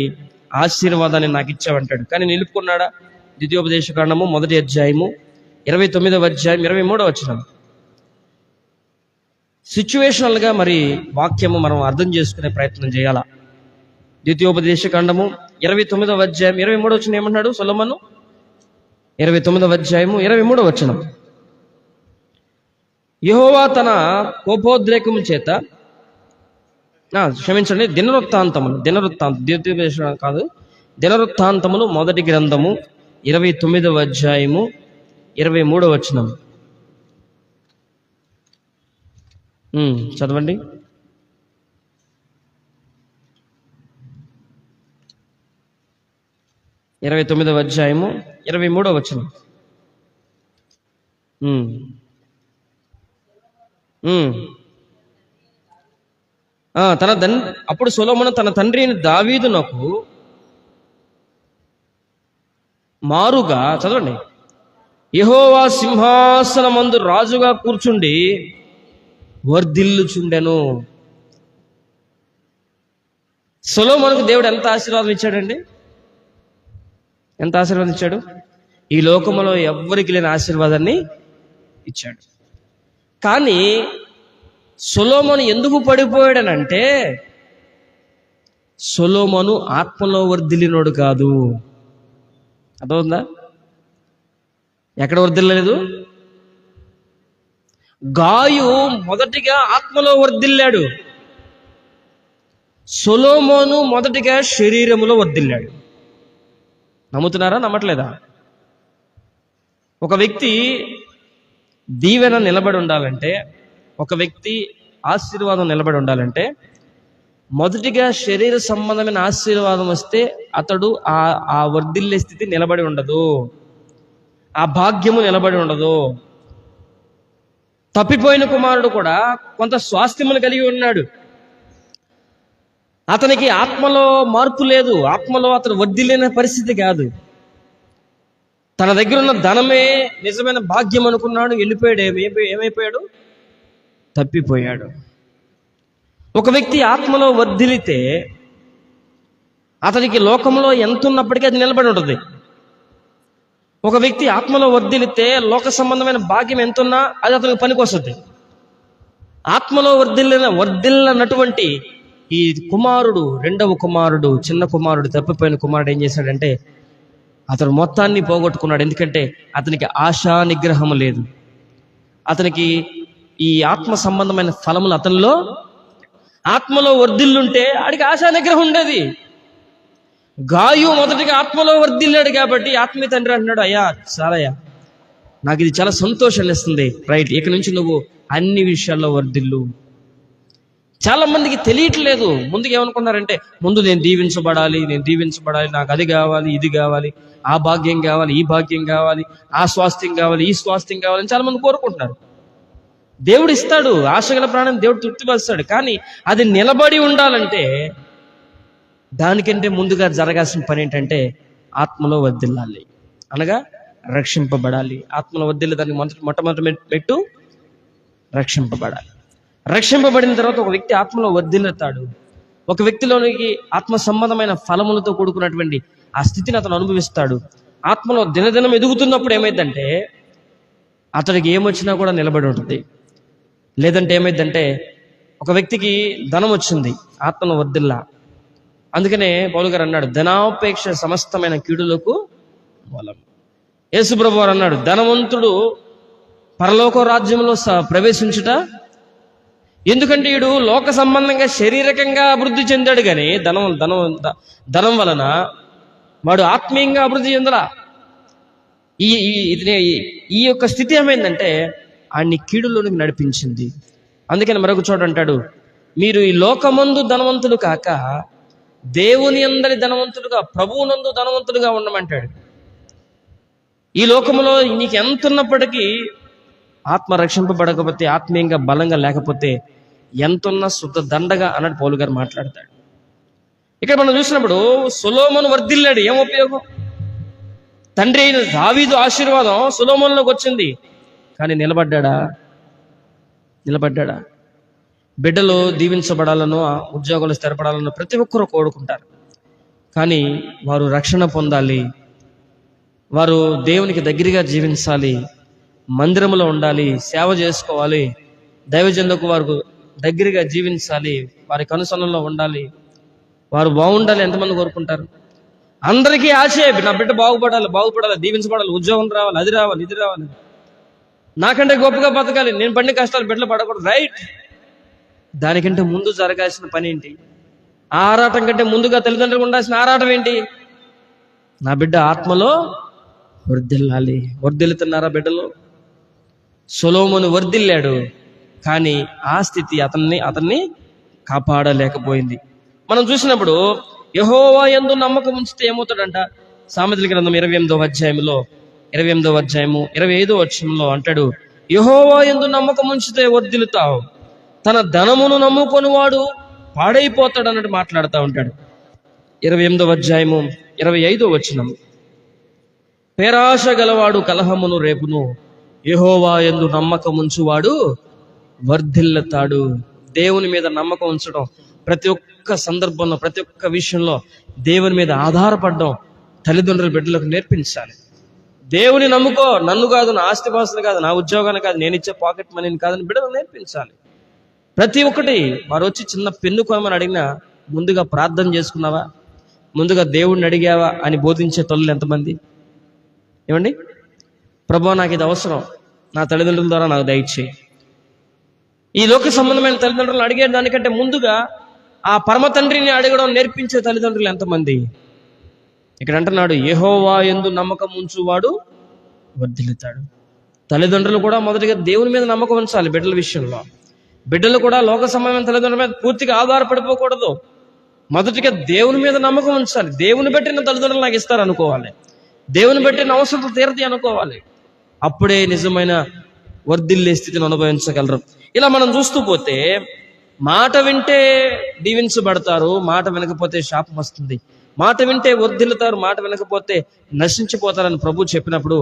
ఆశీర్వాదాన్ని నాకు ఇచ్చావంటాడు. కానీ నిలుపుకున్నాడా? ద్వితీయోపదేశ కాండము 1వ అధ్యాయము 29వ అధ్యాయం 23వ వచనం. సిచ్యువేషనల్గా మరి వాక్యము మనం అర్థం చేసుకునే ప్రయత్నం చేయాలా. ద్వితీయోపదేశ కాండము 29వ అధ్యాయం 23వ వచనం ఏమన్నాడు సొలొమోను? 29వ అధ్యాయము 23వ వచనం. యెహోవా తన కోపోద్రేకము చేత దినవృత్తాంతములు 1వ గ్రంథము 29వ అధ్యాయము 23వ వచనం చదవండి. ఇరవై 29వ అధ్యాయము 23వ వచనం. అప్పుడు సొలొమోను తన తండ్రి అయిన దావీదునకు మారుగా, చదవండి, యెహోవా సింహాసనమందు రాజుగా కూర్చుండి వర్ధిల్లుచుండెను. సొలొమోనుకు దేవుడు ఎంత ఆశీర్వాదం ఇచ్చాడండి? ఎంత ఆశీర్వాదం ఇచ్చాడు? ఈ లోకంలో ఎవ్వరికి లేని ఆశీర్వాదాన్ని ఇచ్చాడు. కానీ సొలొమోను ఎందుకు పడిపోయాడనంటే సొలొమోను ఆత్మలో వర్ధిల్లినోడు కాదు. అర్థమవుతుందా? ఎక్కడ వర్ధిల్లలేదు? గాయు మొదటిగా ఆత్మలో వర్ధిల్లాడు, సొలొమోను మొదటిగా శరీరములో వర్ధిల్లాడు. నమ్ముతున్నారా? నమ్మట్లేదా? ఒక వ్యక్తి దీవెన నిలబడి ఉండాలంటే, ఒక వ్యక్తి ఆశీర్వాదం నిలబడి ఉండాలంటే మొదటిగా శరీర సంబంధమైన ఆశీర్వాదం వస్తే అతడు ఆ వర్ధిల్లే స్థితి నిలబడి ఉండదు, ఆ భాగ్యము నిలబడి ఉండదు. తప్పిపోయిన కుమారుడు కూడా కొంత స్వాస్థ్యమును కలిగి ఉన్నాడు, అతనికి ఆత్మలో మార్పు లేదు, ఆత్మలో అతను వర్ధిల్లిన పరిస్థితి కాదు. తన దగ్గర ఉన్న ధనమే నిజమైన భాగ్యం అనుకున్నాడు, వెళ్ళిపోయాడు. ఏమైపోయాడు? తప్పిపోయాడు. ఒక వ్యక్తి ఆత్మలో వర్ధిల్లితే అతనికి లోకంలో ఎంత ఉన్నప్పటికీ అది నిలబడి ఉంటుంది. ఒక వ్యక్తి ఆత్మలో వర్ధిల్లితే లోక సంబంధమైన భాగ్యం ఎంతున్నా అది అతనికి పనికొస్తుంది. ఆత్మలో వర్ధిల్లనటువంటి ఈ కుమారుడు, రెండవ కుమారుడు, చిన్న కుమారుడు, తప్పిపోయిన కుమారుడు ఏం చేశాడంటే అతను మొత్తాన్ని పోగొట్టుకున్నాడు. ఎందుకంటే అతనికి ఆశా నిగ్రహం లేదు, అతనికి ఈ ఆత్మ సంబంధమైన ఫలములు అతనిలో. ఆత్మలో వర్ధిల్లుంటే ఆడికి ఆశా నిగ్రహం ఉండేది. గాయు మొదటిగా ఆత్మలో వర్ధిల్లాడు కాబట్టి ఆత్మీయ తండ్రి అంటున్నాడు, అయ్యా చాలయ్యా, నాకు ఇది చాలా సంతోషాన్ని ఇస్తుంది, రైట్, ఇక నుంచి నువ్వు అన్ని విషయాల్లో వర్ధిల్లు. చాలా మందికి తెలియట్లేదు. ముందుకు ఏమనుకున్నారంటే, ముందు నేను దీవించబడాలి, నాకు అది కావాలి, ఇది కావాలి, ఆ భాగ్యం కావాలి, ఈ భాగ్యం కావాలి, ఆ స్వాస్థ్యం కావాలి, ఈ స్వాస్థ్యం కావాలని చాలా మంది కోరుకుంటున్నారు. దేవుడు ఇస్తాడు, ఆశగల ప్రాణం దేవుడు తృప్తిపరుస్తాడు. కానీ అది నిలబడి ఉండాలంటే దానికంటే ముందుగా జరగాల్సిన పని ఏంటంటే ఆత్మలో వర్ధిల్లాలి, అనగా రక్షింపబడాలి. ఆత్మలో వర్ధిల్లి దానికి మొట్టమొదటి పెట్టు రక్షింపబడాలి. రక్షింపబడిన తర్వాత ఒక వ్యక్తి ఆత్మలో వర్ధిల్లుతాడు. ఒక వ్యక్తిలోనికి ఆత్మ సంబంధమైన ఫలములతో కూడుకున్నటువంటి ఆ స్థితిని అతను అనుభవిస్తాడు. ఆత్మలో దినదినం ఎదుగుతున్నప్పుడు ఏమైందంటే అతడికి ఏమొచ్చినా కూడా నిలబడి ఉంటుంది. లేదంటే ఏమైందంటే, ఒక వ్యక్తికి ధనం వచ్చింది, ఆత్మలో వర్ధిల్లా. అందుకనే పౌలు గారు అన్నాడు, ధనాపేక్ష సమస్తమైన కీడులకు మూలం. యేసుప్రభు వారు అన్నాడు, ధనవంతుడు పరలోక రాజ్యంలో ప్రవేశించుట, ఎందుకంటే వీడు లోక సంబంధంగా శారీరకంగా అభివృద్ధి చెందాడు, కానీ ధనం వలన వాడు ఆత్మీయంగా అభివృద్ధి చెందలా. ఈ యొక్క స్థితి ఏమైందంటే ఆయన్ని కీడులోనికి నడిపించింది. అందుకని మరొక చోట అంటాడు, మీరు ఈ లోకమందు ధనవంతులు కాక దేవుని అందరి ధనవంతులుగా, ప్రభువునందు ధనవంతులుగా ఉండమంటాడు. ఈ లోకంలో నీకు ఎంత ఉన్నప్పటికీ ఆత్మ రక్షింపబడకపోతే, ఆత్మీయంగా బలంగా లేకపోతే ఎంతున్నా శుద్ధ దండగా అన్నట్టు పౌలు గారు మాట్లాడతాడు. ఇక్కడ మనం చూసినప్పుడు సొలొమోను వర్ధిల్లాడు, ఏం ఉపయోగం? తండ్రి అయిన దావీదు ఆశీర్వాదం సొలొమోనులోకి వచ్చింది, కానీ నిలబడ్డా? బిడ్డలు దీవించబడాలనో, ఉద్యోగాలు స్థిరపడాలనో ప్రతి ఒక్కరూ కోరుకుంటారు. కానీ వారు రక్షణ పొందాలి, వారు దేవునికి దగ్గరగా జీవించాలి, మందిరంలో ఉండాలి, సేవ చేసుకోవాలి, దైవజనులకు వారు దగ్గరగా జీవించాలి, వారి కనుసన్నలో ఉండాలి, వారు బాగుండాలి. ఎంతమంది కోరుకుంటారు? అందరికీ ఆశే, నా బిడ్డ బాగుపడాలి, దీవించబడాలి, ఉద్యోగం రావాలి, అది రావాలి, ఇది రావాలి, నాకంటే గొప్పగా బతకాలి, నేను పడిన కష్టాలు బిడ్డలు పడకూడదు, రైట్. దానికంటే ముందు జరగాల్సిన పని ఏంటి? ఆరాటం కంటే ముందుగా తల్లిదండ్రులకు ఉండాల్సిన ఆరాటం ఏంటి? నా బిడ్డ ఆత్మలో వర్ధిల్లాలి. వర్ధిల్లుతున్నారా బిడ్డలు? సొలొమోను వర్ధిల్లాడు, కానీ ఆ స్థితి అతన్ని కాపాడలేకపోయింది. మనం చూసినప్పుడు యెహోవా యందు నమ్మకం ఉంచితే ఏమవుతాడంట? సామెతల గ్రంథం 28వ అధ్యాయంలో 25వ వచనంలో అంటాడు, యెహోవా యందు నమ్మకం ఉంచితే వర్ధిల్లుతావు, తన ధనమును నమ్ముకొని వాడు పాడైపోతాడు అన్నట్టు మాట్లాడుతూ ఉంటాడు. 28వ అధ్యాయము 25వ వచనం, పేరాశ గలవాడు కలహమును రేపును, యెహోవా యందు నమ్మకం ఉంచువాడు వర్ధిల్లుతాడు. దేవుని మీద నమ్మకం ఉంచడం, ప్రతి ఒక్క సందర్భంలో, ప్రతి ఒక్క విషయంలో దేవుని మీద ఆధారపడడం తల్లిదండ్రుల బిడ్డలకు నేర్పించాలి. దేవుని నమ్ముకో, నన్ను కాదు, నా ఆస్తిపాస్తులు కాదు, నా ఉద్యోగాన్ని కాదు, నేను ఇచ్చే పాకెట్ మనీని కాదని బిడ్డలు నేర్పించాలి. ప్రతి ఒక్కటి వారు వచ్చి చిన్న పెన్ను కొనమని అడిగినా ముందుగా ప్రార్థన చేసుకున్నావా, ముందుగా దేవుడిని అడిగావా అని బోధించే తల్లులు ఎంతమంది? ఏమండి, ప్రభువా నాకు ఇది అవసరం, నా తల్లిదండ్రుల ద్వారా నాకు దయచేయి. ఈ లోక సంబంధమైన తల్లిదండ్రులు అడిగే దానికంటే ముందుగా ఆ పరమ తండ్రిని అడగడం నేర్పించే తల్లిదండ్రులు ఎంతమంది? ఇక్కడ అంటున్నాడు, యెహోవా యందు నమ్మకం ఉంచువాడు వర్ధిల్లుతాడు. తల్లిదండ్రులు కూడా మొదటిగా దేవుని మీద నమ్మకం ఉంచాలి. బిడ్డల విషయంలో బిడ్డలు కూడా లోక సంబంధమైన తల్లిదండ్రుల మీద పూర్తిగా ఆధారపడిపోకూడదు. మొదటిగా దేవుని మీద నమ్మకం ఉంచాలి. దేవుని బట్టిన తల్లిదండ్రులు నాకు ఇస్తారు అనుకోవాలి, దేవుని బట్టిన అవసరం తీరతాయి అనుకోవాలి. అప్పుడే నిజమైన వర్ధిల్లే స్థితిని అనుభవించగలరు. ఇలా మనం చూస్తూ పోతే మాట వింటే దీవించబడతారు, మాట వినకపోతే శాపం వస్తుంది. మాట వింటే వర్ధిల్లుతారు, మాట వినకపోతే నశించిపోతారని ప్రభు చెప్పినప్పుడు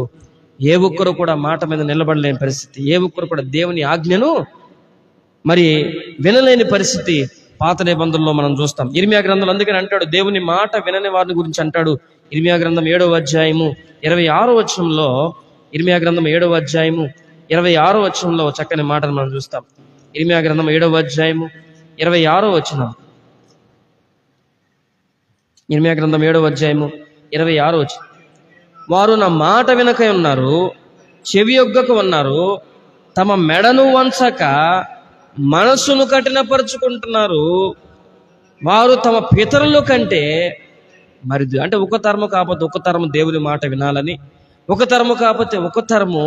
ఏ ఒక్కరు కూడా మాట మీద నిలబడలేని పరిస్థితి, ఏ ఒక్కరు కూడా దేవుని ఆజ్ఞను మరి వినలేని పరిస్థితి పాత నిబంధనలో మనం చూస్తాం. ఇర్మియా గ్రంథంలో అందుకని అంటాడు, దేవుని మాట వినని వారిని గురించి అంటాడు. ఇర్మియా గ్రంథం 7వ అధ్యాయము 26వ వచనంలో, ఇర్మియా గ్రంథం 7వ అధ్యాయము 26వ వచనంలో చక్కని మాటను మనం చూస్తాం. ఇర్మియా గ్రంథం 7వ అధ్యాయము 26వ వచనం, ఇర్మియా గ్రంథం 7వ అధ్యాయము 26వ వచనం, వారు నా మాట వినకై ఉన్నారు, చెవి యొగ్గక ఉన్నారు, తమ మెడను వంచక మనసును కఠినపరుచుకుంటున్నారు. వారు తమ పితరుల కంటే మరి అంటే ఒక తరము కాకపోతే ఒక తరము దేవుని మాట వినాలని, ఒక తరము కాకపోతే ఒక తరము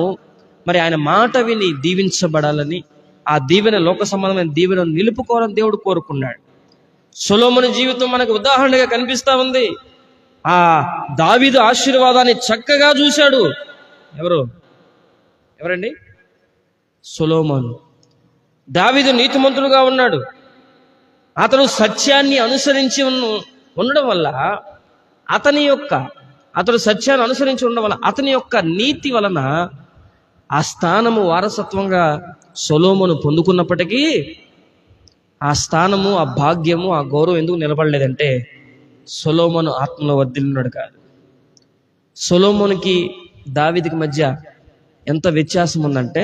మరి ఆయన మాట విని దీవించబడాలని, ఆ దీవెన లోక సంబంధమైన దీవెనను నిలుపుకోవాలని దేవుడు కోరుకున్నాడు. సొలొమోను జీవితం మనకు ఉదాహరణగా కనిపిస్తా ఉంది. ఆ దావీదు ఆశీర్వాదాన్ని చక్కగా చూశాడు. ఎవరండి? సొలొమోను. దావీదు నీతిమంతుడుగా ఉన్నాడు. అతడు సత్యాన్ని అనుసరించి ఉండడం వల్ల అతడు సత్యాన్ని అనుసరించి ఉండడం వల్ల అతని యొక్క నీతి వలన ఆ స్థానము వారసత్వంగా సొలొమోను పొందుకున్నప్పటికీ ఆ స్థానము, ఆ భాగ్యము, ఆ గౌరవం ఎందుకు నిలబడలేదంటే సొలొమోను ఆత్మలో వర్ధిల్లినాడు కాదు. సొలొమోనుకి దావీదుకి మధ్య ఎంత వ్యత్యాసం ఉందంటే,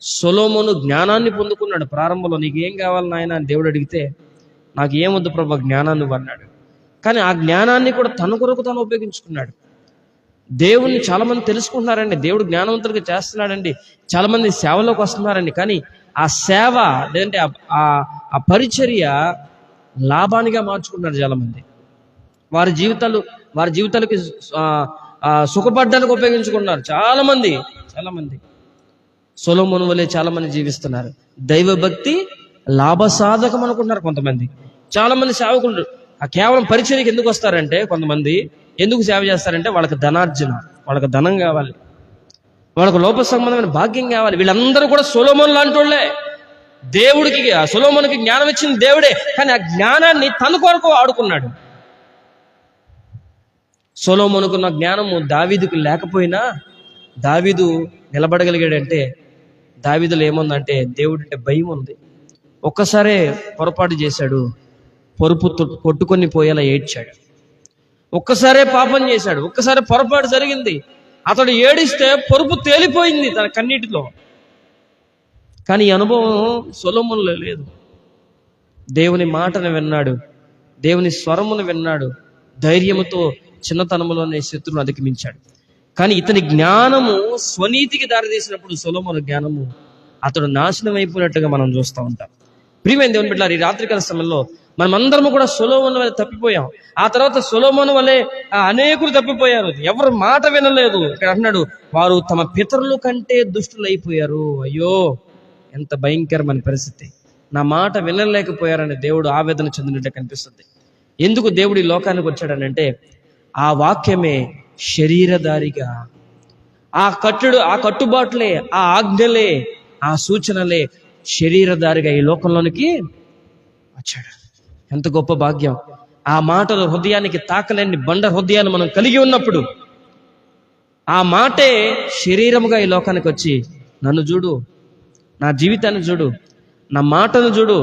సొలొమోను జ్ఞానాన్ని పొందుకున్నాడు. ప్రారంభంలో నీకేం కావాలి నాయన అని దేవుడు అడిగితే, నాకు ఏమొద్దు ప్రభు, జ్ఞానాన్ని అన్నాడు. కానీ ఆ జ్ఞానాన్ని కూడా తన కొరకు తాను ఉపయోగించుకున్నాడు. దేవుణ్ణి చాలా మంది తెలుసుకుంటున్నారండి, దేవుడు జ్ఞానవంతులుగా చేస్తున్నాడండి, చాలా మంది సేవలోకి వస్తున్నారండి. కానీ ఆ సేవ లేదంటే ఆ పరిచర్య లాభానిగా మార్చుకుంటున్నారు చాలా మంది. వారి జీవితాలకి సుఖపడ్డానికి ఉపయోగించుకుంటున్నారు చాలా మంది. సొలొమోను వలె చాలా మంది జీవిస్తున్నారు. దైవభక్తి లాభసాధకం అనుకుంటున్నారు కొంతమంది. చాలా మంది సేవకులు కేవలం పరిచర్యకి ఎందుకు వస్తారంటే, కొంతమంది ఎందుకు సేవ చేస్తారంటే వాళ్ళకి ధనార్జన, వాళ్ళకి ధనం కావాలి, వాళ్ళకు లోప సంబంధమైన భాగ్యం కావాలి. వీళ్ళందరూ కూడా సొలొమోను లాంటి వాళ్ళే. దేవుడికి సొలొమోనుకి జ్ఞానం ఇచ్చింది దేవుడే, కానీ ఆ జ్ఞానాన్ని తన కొరకు వాడుకున్నాడు. సొలొమోనుకున్న జ్ఞానము దావీదుకు లేకపోయినా దావీదు నిలబడగలిగాడంటే, దావీదులో ఏముందంటే దేవుడు అంటే భయం ఉంది. ఒక్కసారే పొరపాటు చేశాడు, పొరుపు కొట్టుకొని పోయేలా ఏడ్చాడు. ఒక్కసారే పాపం చేశాడు, ఒక్కసారి పొరపాటు జరిగింది, అతడు ఏడిస్తే పొరుపు తేలిపోయింది తన కన్నీటిలో. కానీ ఈ అనుభవం సొలొమోనులో లేదు. దేవుని మాటను విన్నాడు, దేవుని స్వరమును విన్నాడు, ధైర్యముతో చిన్నతనములోనే శత్రువును అధిగమించాడు. కానీ ఇతని జ్ఞానము స్వనీతికి దారితీసినప్పుడు సొలొమోను జ్ఞానము అతడు నాశనం అయిపోయినట్టుగా మనం చూస్తూ ఉంటాం. ప్రియమైన దేవుని బిడ్డలారా, ఈ రాత్రికాల సమయంలో మనమందరము కూడా సొలొమోను వలె తప్పిపోయాం. ఆ తర్వాత సొలొమోను వలె అనేకులు తప్పిపోయారు, ఎవరు మాట వినలేదు. ఇక్కడ అంటున్నాడు, వారు తమ పితరుల కంటే దుష్టులైపోయారు. అయ్యో, ఎంత భయంకరమైన పరిస్థితి. నా మాట వినలేకపోయారని దేవుడు ఆవేదన చెందినట్టు కనిపిస్తుంది. ఎందుకు దేవుడు ఈ లోకానికి వచ్చాడనంటే, ఆ వాక్యమే శరీరధారిగా, ఆ కట్టుబాట్లే, ఆ ఆజ్ఞలే, ఆ సూచనలే శరీరధారిగా ఈ లోకంలోనికి వచ్చాడు. ఎంత గొప్ప భాగ్యం. ఆ మాటలు హృదయానికి తాకలేని బండ హృదయాన్ని మనం కలిగి ఉన్నప్పుడు, ఆ మాటే శరీరముగా ఈ లోకానికి వచ్చి, నన్ను చూడు, నా జీవితాన్ని చూడు, నా మాటను చూడు,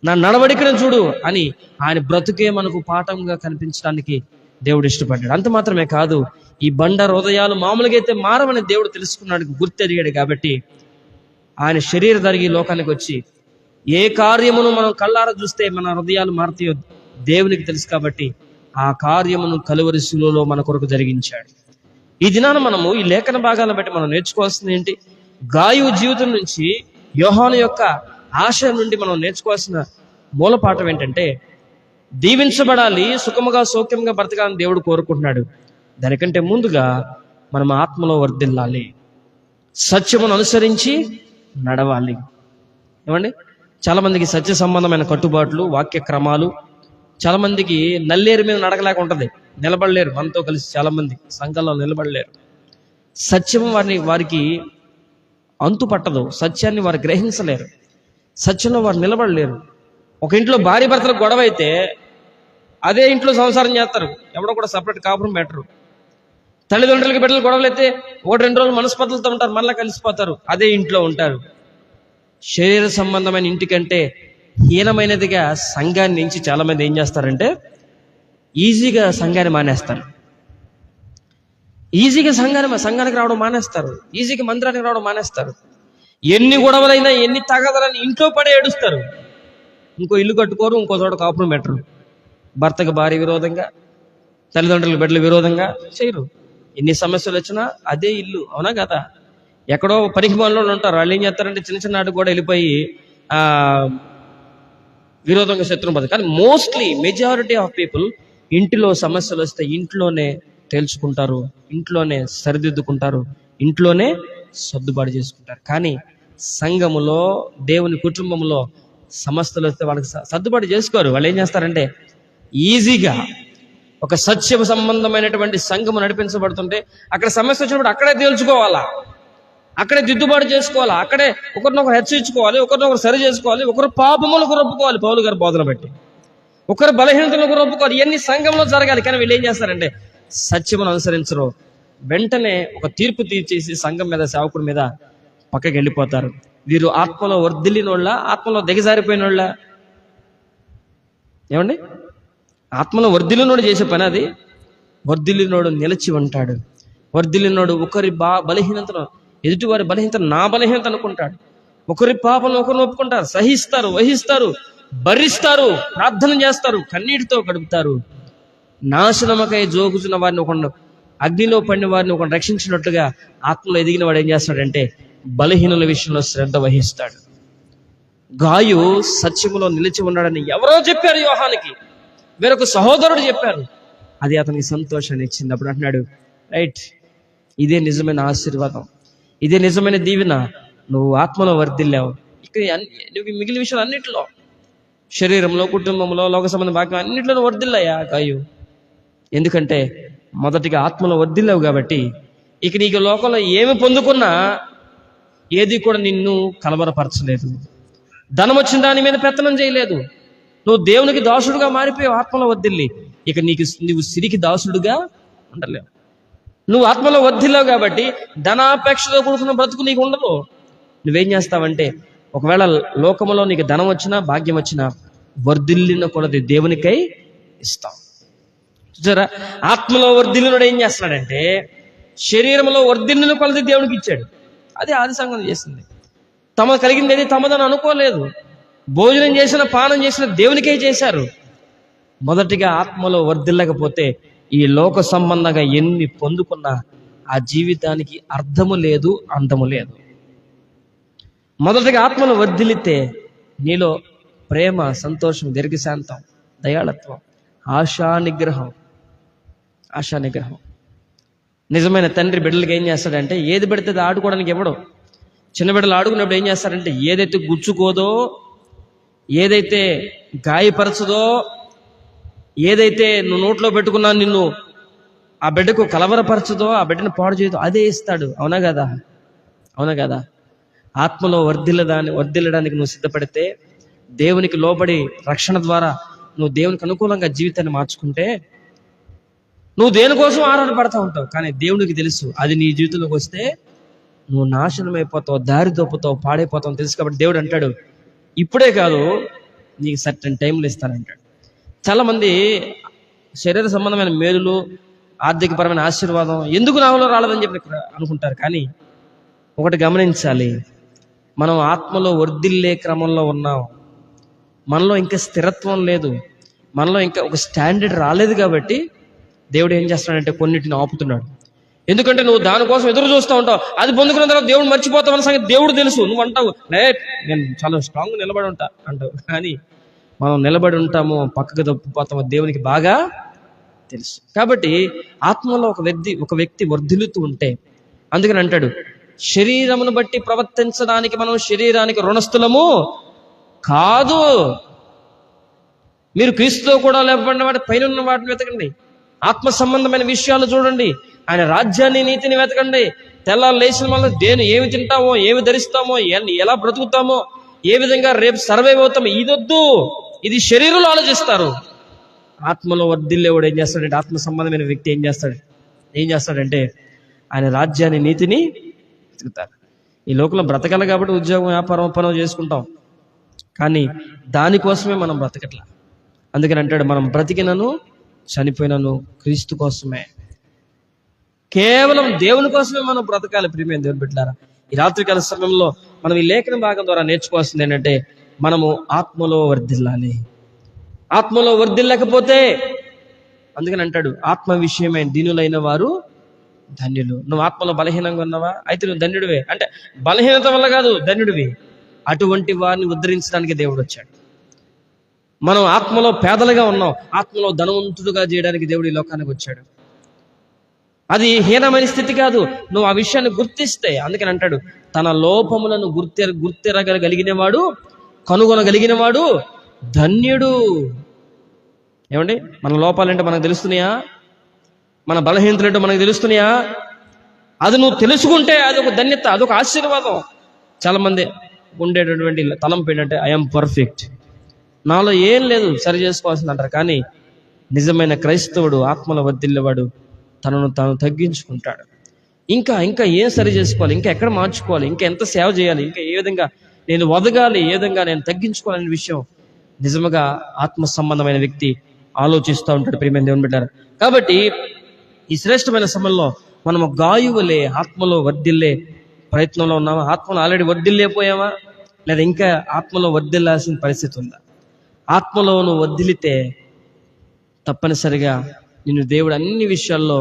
నా నడవడికను చూడు అని ఆయన బ్రతుకే మనకు పాఠంగా కనిపించడానికి దేవుడు ఇష్టపడ్డాడు. అంత మాత్రమే కాదు, ఈ బండ హృదయాలు మామూలుగా అయితే మారవని దేవుడు తెలుసుకున్నాడు, గుర్తెరిగాడు. కాబట్టి ఆయన శరీరధారి ఈ లోకానికి వచ్చి, ఏ కార్యమును మనం కళ్ళారా చూస్తే మన హృదయాలు మారుతాయో దేవునికి తెలుసు. కాబట్టి ఆ కార్యమును కలువరి శిలువలో మన కొరకు జరిగించాడు. ఈ దినాన మనము ఈ లేఖన భాగాలను బట్టి మనం నేర్చుకోవాల్సింది ఏంటి? గాయు జీవితం నుంచి, యోహాను యొక్క ఆశయం నుండి మనం నేర్చుకోవాల్సిన మూలపాఠం ఏంటంటే, దీవించబడాలి, సుఖముగా సౌఖ్యంగా బ్రతకాలని దేవుడు కోరుకుంటున్నాడు. దానికంటే ముందుగా మనం ఆత్మలో వర్ధిల్లాలి, సత్యమును అనుసరించి నడవాలి. ఏమండి, చాలా మందికి సత్య సంబంధమైన కట్టుబాట్లు, వాక్య క్రమాలు, చాలా మందికి నల్లేరు మీద నడకలేక ఉంటుంది, నిలబడలేరు. మనతో కలిసి చాలా మంది సంఘంలో నిలబడలేరు. సత్యము వారికి అంతు పట్టదు, సత్యాన్ని వారు గ్రహించలేరు, సత్యంలో వారు నిలబడలేరు. ఒక ఇంట్లో భార్య భర్తలకు గొడవ అయితే అదే ఇంట్లో సంసారం చేస్తారు, ఎవడో కూడా సపరేట్ కాపురం పెట్టరు. తల్లిదండ్రులకి బిడ్డలు గొడవలు అయితే 1-2 రోజులు మనస్పర్ధలతో ఉంటారు, మళ్ళీ కలిసిపోతారు, అదే ఇంట్లో ఉంటారు. శరీర సంబంధమైన ఇంటికంటే హీనమైనదిగా సంఘాన్ని నుంచి చాలా మంది ఏం చేస్తారంటే, ఈజీగా సంఘాన్ని మానేస్తారు, ఈజీగా సంఘానికి రావడం మానేస్తారు, ఈజీగా మందిరానికి రావడం మానేస్తారు. ఎన్ని గొడవలైనా, ఎన్ని తగాదాలని ఇంట్లో పడే ఏడుస్తారు. ఇంకో ఇల్లు కట్టుకోరు, ఇంకో చోట కాపురం పెట్టరు. భర్తకు భార్య విరోధంగా, తల్లిదండ్రులకు బిడ్డల విరోధంగా చేయరు. ఎన్ని సమస్యలు వచ్చినా అదే ఇల్లు, అవునా కదా? ఎక్కడో పనికి మనలో ఉంటారు, వాళ్ళు ఏం చేస్తారంటే చిన్న చిన్న ఆటకు కూడా వెళ్ళిపోయి విరోధంగా శత్రువు పడదు. కానీ మెజారిటీ ఆఫ్ పీపుల్ ఇంటిలో సమస్యలు వస్తే ఇంట్లోనే తేల్చుకుంటారు, ఇంట్లోనే సరిదిద్దుకుంటారు, ఇంట్లోనే సర్దుబాటు చేసుకుంటారు. కానీ సంఘములో, దేవుని కుటుంబంలో సమస్యలు వస్తే వాళ్ళకి సర్దుబాటు చేసుకోరు. వాళ్ళు ఏం చేస్తారంటే ఈజీగా ఒక సత్య సంబంధమైనటువంటి సంఘము నడిపించబడుతుంటే అక్కడ సమస్య వచ్చినప్పుడు అక్కడే తేల్చుకోవాలా, అక్కడే దిద్దుబాటు చేసుకోవాలా, అక్కడే ఒకరినొకరు హెచ్చరించుకోవాలి, ఒకరినొకరు సరి చేసుకోవాలి, ఒకరు పాపములకు రొప్పుకోవాలి పౌలు గారి బోధన బట్టి, ఒకరు బలహీనతలకు రొప్పుకోవాలి. ఇవన్నీ సంఘంలో జరగాలి. కానీ వీళ్ళు ఏం చేస్తారంటే సత్యమును అనుసరించరు. వెంటనే ఒక తీర్పు తీర్చేసి సంఘం మీద, సేవకుడి మీద పక్కకి వెళ్ళిపోతారు. వీరు ఆత్మలో వర్ధిల్లినోళ్ళ, ఆత్మలో దిగజారిపోయినోళ్ళ? ఏమండి? ఆత్మలో వర్ధిల్లినోడు చేసే పని అది. వర్ధిల్లినోడు నిలిచి ఉంటాడు. వర్ధిల్లినోడు ఒకరి బలహీనతను, ఎదుటివారి బలహీనత నా బలహీనత అనుకుంటాడు. ఒకరి పాపను ఒకరు ఒప్పుకుంటారు, సహిస్తారు, వహిస్తారు, భరిస్తారు, ప్రార్థన చేస్తారు, కన్నీటితో గడుపుతారు. నాశనమకై జోగుచున్న వారిని ఒక అగ్నిలో పడిన వారిని ఒక రక్షించినట్లుగా ఆత్మలో ఎదిగిన వాడు ఏం చేస్తాడంటే బలహీనుల విషయంలో శ్రద్ధ వహిస్తాడు. గాయు సత్యములో నిలిచి ఉన్నాడని ఎవరో చెప్పారు యోహానికి, వేరొక సహోదరుడు చెప్పారు. అది అతనికి సంతోషాన్ని ఇచ్చింది. అప్పుడు అంటున్నాడు, రైట్, ఇదే నిజమైన ఆశీర్వాదం, ఇదే నిజమైన దీవెన. నువ్వు ఆత్మలో వర్ధిల్లావు. ఇక్కడ నువ్వు మిగిలిన విషయాలు అన్నింటిలో, శరీరంలో, కుటుంబంలో, లోక సంబంధ భాగం అన్నింటిలో వర్ధిల్లాయా గాయు. ఎందుకంటే మొదటిగా ఆత్మలో వర్ధిల్లావు కాబట్టి ఇక నీకు లోకంలో ఏమి పొందుకున్నా ఏది కూడా నిన్ను కలవరపరచలేదు. ధనం వచ్చిన దాని మీద పెత్తనం చేయలేదు. నువ్వు దేవునికి దాసుడుగా మారిపోయావు ఆత్మలో వర్ధిల్లి. ఇక నువ్వు సిరికి దాసుడుగా ఉండలేవు. నువ్వు ఆత్మలో వర్ధిల్లావు కాబట్టి ధనాపేక్షతో కూడుకున్న బ్రతుకు నీకు ఉండదు. నువ్వేం చేస్తావంటే ఒకవేళ లోకములో నీకు ధనం వచ్చినా, భాగ్యం వచ్చినా, వర్ధిల్లిన కొలది దేవునికై ఇస్తావు. చూసారా, ఆత్మలో వర్ధిల్లినుడు ఏం చేస్తున్నాడంటే శరీరంలో వర్ధిల్లిన కొలది దేవునికి ఇచ్చాడు. అది ఆది సంఘం చేసింది. తమ కలిగింది ఏది తమదని అనుకోలేదు. భోజనం చేసిన, పానం చేసిన దేవునికే చేశారు. మొదటిగా ఆత్మలో వర్ధిల్లకపోతే ఈ లోక సంబంధంగా ఎన్ని పొందుకున్నా ఆ జీవితానికి అర్థము లేదు, అందము లేదు. మొదటిగా ఆత్మలో వర్ధిల్లితే నీలో ప్రేమ, సంతోషం, దీర్ఘశాంతం, దయాళత్వం, ఆశా నిగ్రహం. నిజమైన తండ్రి బిడ్డలకి ఏం చేస్తాడంటే ఏది పెడితే అది ఆడుకోవడానికి ఇవ్వడు. చిన్న బిడ్డలు ఆడుకున్నప్పుడు ఏం చేస్తారంటే ఏదైతే గుచ్చుకోదో, ఏదైతే గాయపరచదో, ఏదైతే నువ్వు నోట్లో పెట్టుకున్నా నిన్ను ఆ బిడ్డకు కలవరపరచదో, ఆ బిడ్డను పాడు చేయదో అదే ఇస్తాడు. అవునా కదా? ఆత్మలో వర్ధిల్లడానికి నువ్వు సిద్ధపడితే, దేవునికి లోబడి రక్షణ ద్వారా నువ్వు దేవునికి అనుకూలంగా జీవితాన్ని మార్చుకుంటే నువ్వు దేనికోసం ఆరాటపడతా ఉంటావు. కానీ దేవునికి తెలుసు అది నీ జీవితంలోకి వస్తే నువ్వు నాశనం అయిపోతావు, దారి తప్పుతావు, పాడైపోతావు తెలుసు. కాబట్టి దేవుడు అంటాడు, ఇప్పుడే కాదు నీకు సర్టెన్ టైంలు ఇస్తానంటాడు. చాలామంది శరీర సంబంధమైన మేలులు, ఆర్థికపరమైన ఆశీర్వాదం ఎందుకు నాలో రాలేదని చెప్పి అనుకుంటారు. కానీ ఒకటి గమనించాలి, మనం ఆత్మలో వర్ధిల్లే క్రమంలో ఉన్నాం. మనలో ఇంకా స్థిరత్వం లేదు, మనలో ఇంకా ఒక స్టాండర్డ్ రాలేదు. కాబట్టి దేవుడు ఏం చేస్తున్నాడంటే కొన్నిటిని ఆపుతున్నాడు. ఎందుకంటే నువ్వు దానికోసం ఎదురు చూస్తూ ఉంటావు. అది పొందుకున్న తర్వాత దేవుడు మర్చిపోతామన్న సంగతి దేవుడు తెలుసు. నువ్వు అంటావు, నేను చాలా స్ట్రాంగ్ నిలబడి ఉంటా అంటావు. కానీ మనం నిలబడి ఉంటామో పక్కకు తప్పిపోతామో దేవునికి బాగా తెలుసు. కాబట్టి ఆత్మలో ఒక వ్యక్తి వర్ధిల్లుతూ ఉంటే, అందుకని అంటాడు, శరీరమును బట్టి ప్రవర్తించడానికి మనం శరీరానికి రుణస్థులము కాదు. మీరు క్రీస్తుతో కూడా లేపబడిన వాటి పైన ఉన్న వాటిని వెతకండి. ఆత్మ సంబంధమైన విషయాలు చూడండి. ఆయన రాజ్యాన్ని, నీతిని వెతకండి. తెల్లారు లేచిన వల్ల ఏమి తింటామో, ఏమి ధరిస్తామో, ఎలా బ్రతుకుతామో, ఏ విధంగా రేపు సర్వైవ్ అవుతామో ఇదొద్దు. ఇది శరీరంలో ఆలోచిస్తారు. ఆత్మలో వర్ధిల్లేవాడు ఏం చేస్తాడంటే, ఆత్మ సంబంధమైన వ్యక్తి ఏం చేస్తాడంటే ఆయన రాజ్యాన్ని, నీతిని వెతుకుతారు. ఈ లోకంలో బ్రతకాలి కాబట్టి ఉద్యోగం, వ్యాపారం, పనులు చేసుకుంటాం. కానీ దానికోసమే మనం బ్రతకట్లా. అందుకని అంటాడు, మనం బ్రతికినను చనిపోయినను క్రీస్తు కోసమే, కేవలం దేవుని కోసమే మనం బ్రతకాలి. ప్రియమైన దేవుని బిడ్డలారా, ఈ రాత్రికాల సమయంలో మనం ఈ లేఖన భాగం ద్వారా నేర్చుకోవాల్సింది ఏంటంటే మనము ఆత్మలో వర్ధిల్లాలి. ఆత్మలో వర్ధిల్లకపోతే, అందుకని అంటాడు, ఆత్మ విషయమై దీనులైన వారు ధన్యులు. నువ్వు ఆత్మలో బలహీనంగా ఉన్నావా? అయితే నువ్వు ధన్యుడివే. అంటే బలహీనత వల్ల కాదు, ధన్యుడివి. అటువంటి వారిని ఉద్ధరించడానికి దేవుడు వచ్చాడు. మనం ఆత్మలో పేదలుగా ఉన్నాం, ఆత్మలో ధనవంతుడుగా చేయడానికి దేవుడు ఈ లోకానికి వచ్చాడు. అది హీనమైన స్థితి కాదు. నువ్వు ఆ విషయాన్ని గుర్తిస్తే, అందుకని అంటాడు, తన లోపములను గుర్తిరగలిగినవాడు, కనుగొనగలిగినవాడు ధన్యుడు. ఏమండి, మన లోపాలంటే మనకు తెలుస్తున్నాయా? మన బలహీనతలంటే మనకు తెలుస్తున్నాయా? అది నువ్వు తెలుసుకుంటే అదొక ధన్యత, అదొక ఆశీర్వాదం. చాలా మంది ఉండేటటువంటి తలంపు ఏంటంటే, ఐఎమ్ పర్ఫెక్ట్, నాలో ఏం లేదు సరి చేసుకోవాల్సింది అంటారు. కానీ నిజమైన క్రైస్తవుడు, ఆత్మలో వర్ధిల్లేవాడు తనను తాను తగ్గించుకుంటాడు. ఇంకా ఇంకా ఏం సరి చేసుకోవాలి, ఇంకా ఎక్కడ మార్చుకోవాలి, ఇంకా ఎంత సేవ చేయాలి, ఇంకా ఏ విధంగా నేను వదగాలి, ఏ విధంగా నేను తగ్గించుకోవాలనే విషయం నిజముగా ఆత్మ సంబంధమైన వ్యక్తి ఆలోచిస్తూ ఉంటాడు. ప్రియమైన దేవుని బిడ్డలారా, కాబట్టి ఈ శ్రేష్టమైన సమయంలో మనము గాయువలే ఆత్మలో వర్ధిల్లే ప్రయత్నంలో ఉన్నామా? ఆత్మలో ఆల్రెడీ వర్ధిల్లేపోయామా? లేదా ఇంకా ఆత్మలో వర్ధిల్లాల్సిన పరిస్థితి ఉందా? ఆత్మలో నువ్వు వర్ధిల్లితే తప్పనిసరిగా నిన్ను దేవుడు అన్ని విషయాల్లో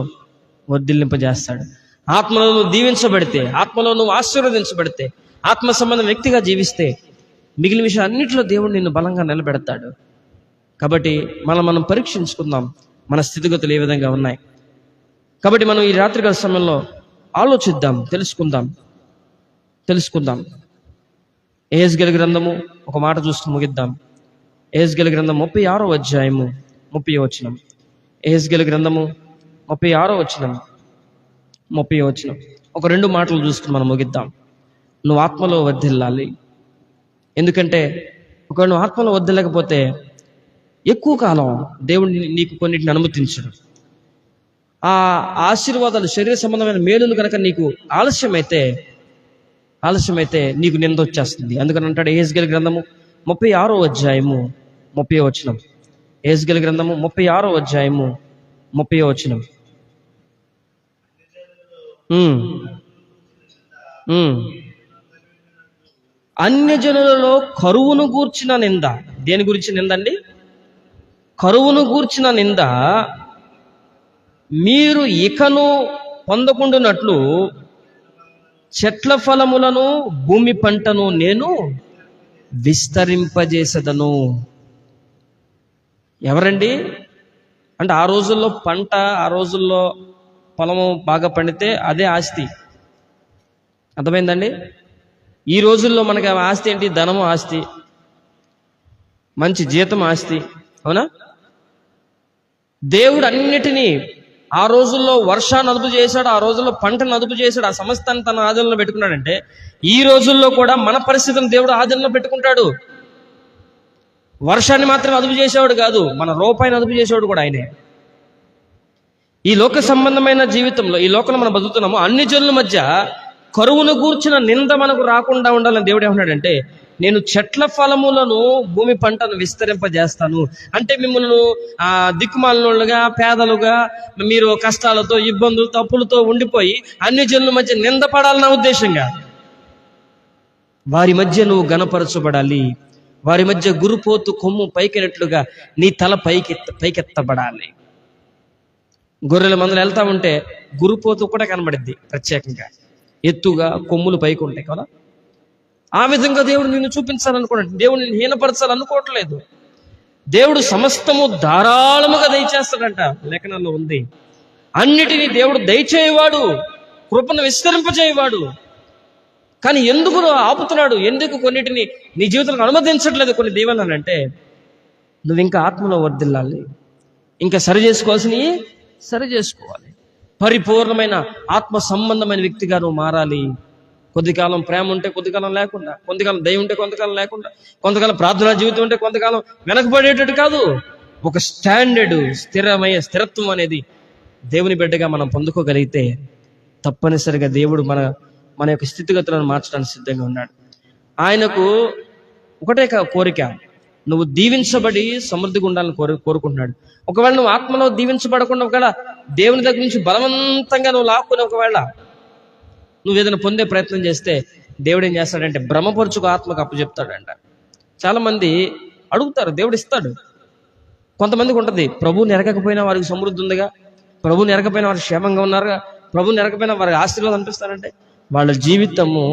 వర్ధిల్లింపజేస్తాడు. ఆత్మలో నువ్వు దీవించబడితే, ఆత్మలో నువ్వు ఆశీర్వదించబడితే, ఆత్మ సంబంధం వ్యక్తిగా జీవిస్తే మిగిలిన విషయం అన్నింటిలో దేవుడు నిన్ను బలంగా నిలబెడతాడు. కాబట్టి మనం పరీక్షించుకుందాం, మన స్థితిగతులు ఏ విధంగా ఉన్నాయి. కాబట్టి మనం ఈ రాత్రికాల సమయంలో ఆలోచిద్దాం, తెలుసుకుందాం. యెహెజ్కేలు గ్రంథము ఒక మాట చూస్తూ ముగిద్దాం. యెహెజ్కేలు గ్రంథం 36వ అధ్యాయము 30వ వచనం. యెహెజ్కేలు గ్రంథము 36వ వచనం 30వ వచనం. ఒక 2 మాటలు చూసుకుని మనం ముగిద్దాం. నువ్వు ఆత్మలో వర్ధిల్లాలి. ఎందుకంటే ఒకవేళ నువ్వు ఆత్మలో వర్ధిల్లకపోతే ఎక్కువ కాలం దేవుడు నీకు కొన్నిటిని అనుమతించడు. ఆ ఆశీర్వాదాలు, శరీర సంబంధమైన మేలులు కనుక నీకు ఆలస్యమైతే నీకు నింద వచ్చేస్తుంది. అందుకని అంటాడు యెహెజ్కేలు గ్రంథము 36వ అధ్యాయము 30వ వచనం. యెహెజ్కేలు గ్రంథము 36వ అధ్యాయము 30వ వచనం. అన్యజనులలో కరువును గూర్చిన నింద. దేని గురించి నిందండి? కరువును గూర్చిన నింద మీరు ఇకను పొందకుండునట్లు చెట్ల ఫలములను భూమి పంటను నేను విస్తరింపజేసదను. ఎవరండి అంటే, ఆ రోజుల్లో పంట, ఆ రోజుల్లో పొలము బాగా పండితే అదే ఆస్తి. అర్థమైందండి? ఈ రోజుల్లో మనకి ఆస్తి ఏంటి? ధనము ఆస్తి, మంచి జీతం ఆస్తి, అవునా? దేవుడు అన్నిటినీ ఆ రోజుల్లో వర్షాన్ని అదుపు చేశాడు, ఆ రోజుల్లో పంటను అదుపు చేశాడు, ఆ సమస్తాన్ని తన ఆధీనంలో పెట్టుకున్నాడంటే ఈ రోజుల్లో కూడా మన పరిస్థితిని దేవుడు ఆధీనంలో పెట్టుకుంటాడు. వర్షాన్ని మాత్రమే అదుపు చేసేవాడు కాదు, మన రూపాయిని అదుపు చేసేవాడు కూడా ఆయనే. ఈ లోక సంబంధమైన జీవితంలో, ఈ లోకంలో మనం బతుకుతున్నాము, అన్ని జనుల మధ్య కరువును గూర్చిన నింద మనకు రాకుండా ఉండాలని దేవుడు ఏమన్నాడంటే, నేను చెట్ల ఫలములను భూమి పంటను విస్తరింపజేస్తాను. అంటే మిమ్మల్ని దిక్కుమాలినోళ్ళుగా, పేదలుగా, మీరు కష్టాలతో, ఇబ్బందులతో, అప్పులతో ఉండిపోయి అన్ని జనుల మధ్య నిందపడాలన్న ఉద్దేశంగా వారి మధ్య నువ్వు గణపరచబడాలి. వారి మధ్య గురుపోతు కొమ్ము పైకినట్లుగా నీ తల పైకెత్తబడాలి. గొర్రెల మందలు వెళ్తా ఉంటే గురుపోతు కూడా కనబడిద్ది, ప్రత్యేకంగా ఎత్తుగా కొమ్ములు పైకి ఉంటాయి కదా. ఆ విధంగా దేవుడు నిన్ను చూపించాలనుకోండి, దేవుడు నిన్ను హీనపరచాలనుకోవట్లేదు. దేవుడు సమస్తము ధారాళముగా దయచేస్తాడంట, లేఖనాల్లో ఉంది. అన్నిటినీ దేవుడు దయచేయవాడు, కృపను విస్తరింపజేయవాడు. కానీ ఎందుకు ఆపుతున్నాడు? ఎందుకు కొన్నిటిని నీ జీవితంలో అనుమతించట్లేదు కొన్ని దీవెనలు అంటే, నువ్వు ఇంకా ఆత్మలో వర్ధిల్లాలి, ఇంకా సరి చేసుకోవాల్సినవి సరి చేసుకోవాలి. పరిపూర్ణమైన ఆత్మ సంబంధమైన వ్యక్తిగా నువ్వు మారాలి. కొద్దికాలం ప్రేమ ఉంటే కొద్దికాలం లేకుండా, కొంతకాలం దయ ఉంటే కొంతకాలం లేకుండా, కొంతకాలం ప్రార్థనా జీవితం ఉంటే కొంతకాలం వెనకబడేటట్టు కాదు. ఒక స్టాండర్డ్, స్థిరత్వం అనేది దేవుని బిడ్డగా మనం పొందుకోగలిగితే తప్పనిసరిగా దేవుడు మన యొక్క స్థితిగతులను మార్చడానికి సిద్ధంగా ఉన్నాడు. ఆయనకు ఒకటే కోరిక, నువ్వు దీవించబడి సమృద్ధిగా ఉండాలని కోరుకుంటున్నాడు. ఒకవేళ నువ్వు ఆత్మలో దీవించబడకుండా, ఒకవేళ దేవుని దగ్గర నుంచి బలవంతంగా నువ్వు లాక్కుని ఒకవేళ నువ్వు ఏదైనా పొందే ప్రయత్నం చేస్తే దేవుడు ఏం చేస్తాడంటే భ్రమపరుచుకు ఆత్మకు అప్పచెప్తాడంట. చాలా మంది అడుగుతారు, దేవుడు ఇస్తాడు. కొంతమందికి ఉంటుంది, ప్రభువుని ఎరగకపోయినా వారికి సమృద్ధి ఉందిగా, ప్రభువుని ఎరగకపోయినా వారు క్షేమంగా ఉన్నారుగా, ప్రభువుని ఎరగకపోయినా వారికి ఆశీర్వాదం అనిపిస్తారంటే వాళ్ళ జీవితము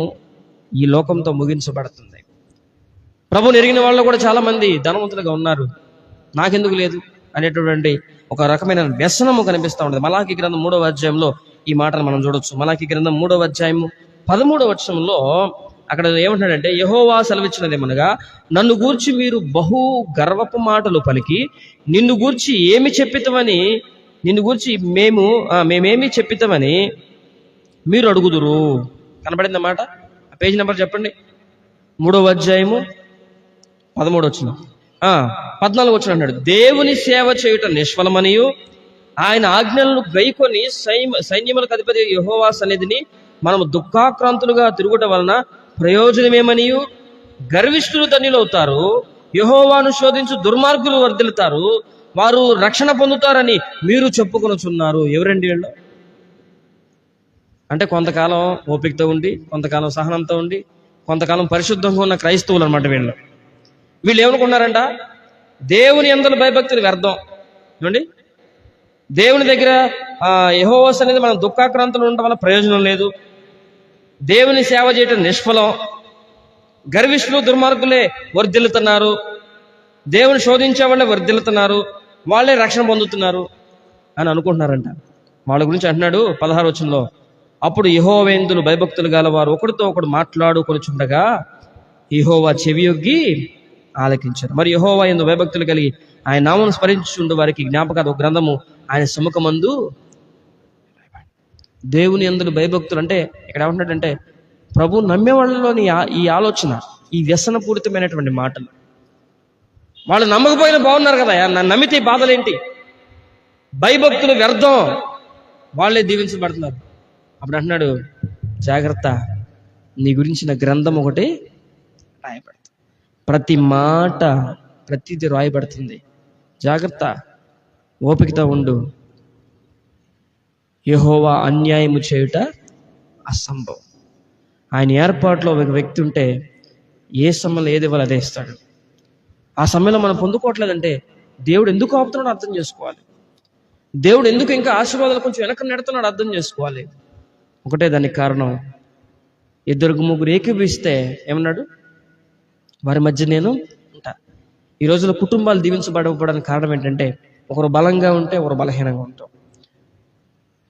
ఈ లోకంతో ముగించబడుతుంది. ప్రభుని ఎరిగిన వాళ్ళు కూడా చాలా మంది ధనవంతులుగా ఉన్నారు, నాకెందుకు లేదు అనేటటువంటి ఒక రకమైన వ్యసనము కనిపిస్తూ ఉంటుంది. మలాకి గ్రంథం 3వ అధ్యాయంలో ఈ మాటను మనం చూడొచ్చు. మలాకి గ్రంథం 3వ అధ్యాయము 13వ వచనంలో అక్కడ ఏమంటాడంటే, యెహోవా సెలవిచ్చినదేమనగా, నన్ను గూర్చి మీరు బహు గర్వపు మాటలు పలికి నిన్ను గూర్చి ఏమి చెప్పితమని, నిన్ను గూర్చి మేమేమి చెప్పితమని మీరు అడుగుదురు. కనబడింది మాట, పేజీ నెంబర్ చెప్పండి. 3వ అధ్యాయము 13వ వచనం, 14వ వచనం అంటాడు, దేవుని సేవ చేయుట నిష్ఫలమనియు ఆయన ఆజ్ఞలను గైకొని సైన్యములకు అధిపతి యెహోవా సన్నిధిని మనము దుఃఖాక్రాంతులుగా తిరుగుట వలన ప్రయోజనమేమనియు, గర్విష్ఠులు ధన్యులవుతారు, యెహోవాను శోధించు దుర్మార్గులు వర్ధిల్లుతారు, వారు రక్షణ పొందుతారని మీరు చెప్పుకొనుచున్నారు. ఎవరండి వీళ్ళు అంటే? కొంతకాలం ఓపికతో ఉండి, కొంతకాలం సహనంతో ఉండి, కొంతకాలం పరిశుద్ధంగా ఉన్న క్రైస్తవులు అనమాట వీళ్ళు ఏమనుకున్నారంట? దేవుని యందు భయభక్తులు వ్యర్థం. చూడండి, దేవుని దగ్గర యెహోవా అనేది మనం దుఃఖాక్రాంతులు ఉండడం వల్ల ప్రయోజనం లేదు, దేవుని సేవ చేయటం నిష్ఫలం, గర్విష్ఠులు దుర్మార్గులే వర్ధిల్లుతున్నారు, దేవుని శోధించే వాళ్ళే వర్ధిల్లుతున్నారు, వాళ్ళే రక్షణ పొందుతున్నారు అని అనుకుంటున్నారంట. వాళ్ళ గురించి అంటున్నాడు 16వ వచనంలో, అప్పుడు యెహోవాయందు భయభక్తులు గల వారు ఒకడితో ఒకడు మాట్లాడుకొనుచుండగా యెహోవా చెవియొగ్గి ఆలకించారు. మరి యెహోవా యందు భయభక్తులు కలిగి ఆయన నామమును స్మరించుచుండు వారికి జ్ఞాపకార్థ ఒక గ్రంథము ఆయన సముఖమందు. దేవుని యందు భయభక్తులు అంటే ఇక్కడ ఏమంటున్నాడంటే, ప్రభు నమ్మే వాళ్ళలోని ఈ ఆలోచన, ఈ వ్యసనపూరితమైనటువంటి మాటలు. వాళ్ళు నమ్మకపోయినా బాగున్నారు కదా, నమ్మితే బాధలేంటి? భయభక్తులు వ్యర్థం, వాళ్ళే దీవించబడుతున్నారు. అప్పుడు అంటున్నాడు, జాగ్రత్త, నీ గురించిన గ్రంథం ఒకటి రాయబడుతుంది, ప్రతి మాట ప్రతిదీ రాయబడుతుంది, జాగ్రత్త, ఓపికతో ఉండు. యెహోవా అన్యాయము చేయుట అసంభవం. ఆయన ఏర్పాట్లో ఒక వ్యక్తి ఉంటే ఏ సమయంలో ఏది ఇవ్వాలి అదే ఇస్తాడు. ఆ సమయంలో మనం పొందుకోవట్లేదంటే దేవుడు ఎందుకు ఆపుతున్నాడో అర్థం చేసుకోవాలి. దేవుడు ఎందుకు ఇంకా ఆశీర్వాదాలు కొంచెం వెనక నెడుతున్నాడు అర్థం చేసుకోవాలి. ఒకటే దానికి కారణం, 2-3 ఏకీభవిస్తే ఏమన్నాడు, వారి మధ్య నేను ఉంటా. ఈ రోజుల్లో కుటుంబాలు దీవించబడకపోవడానికి కారణం ఏంటంటే, ఒకరు బలంగా ఉంటే ఒకరు బలహీనంగా ఉంటాం,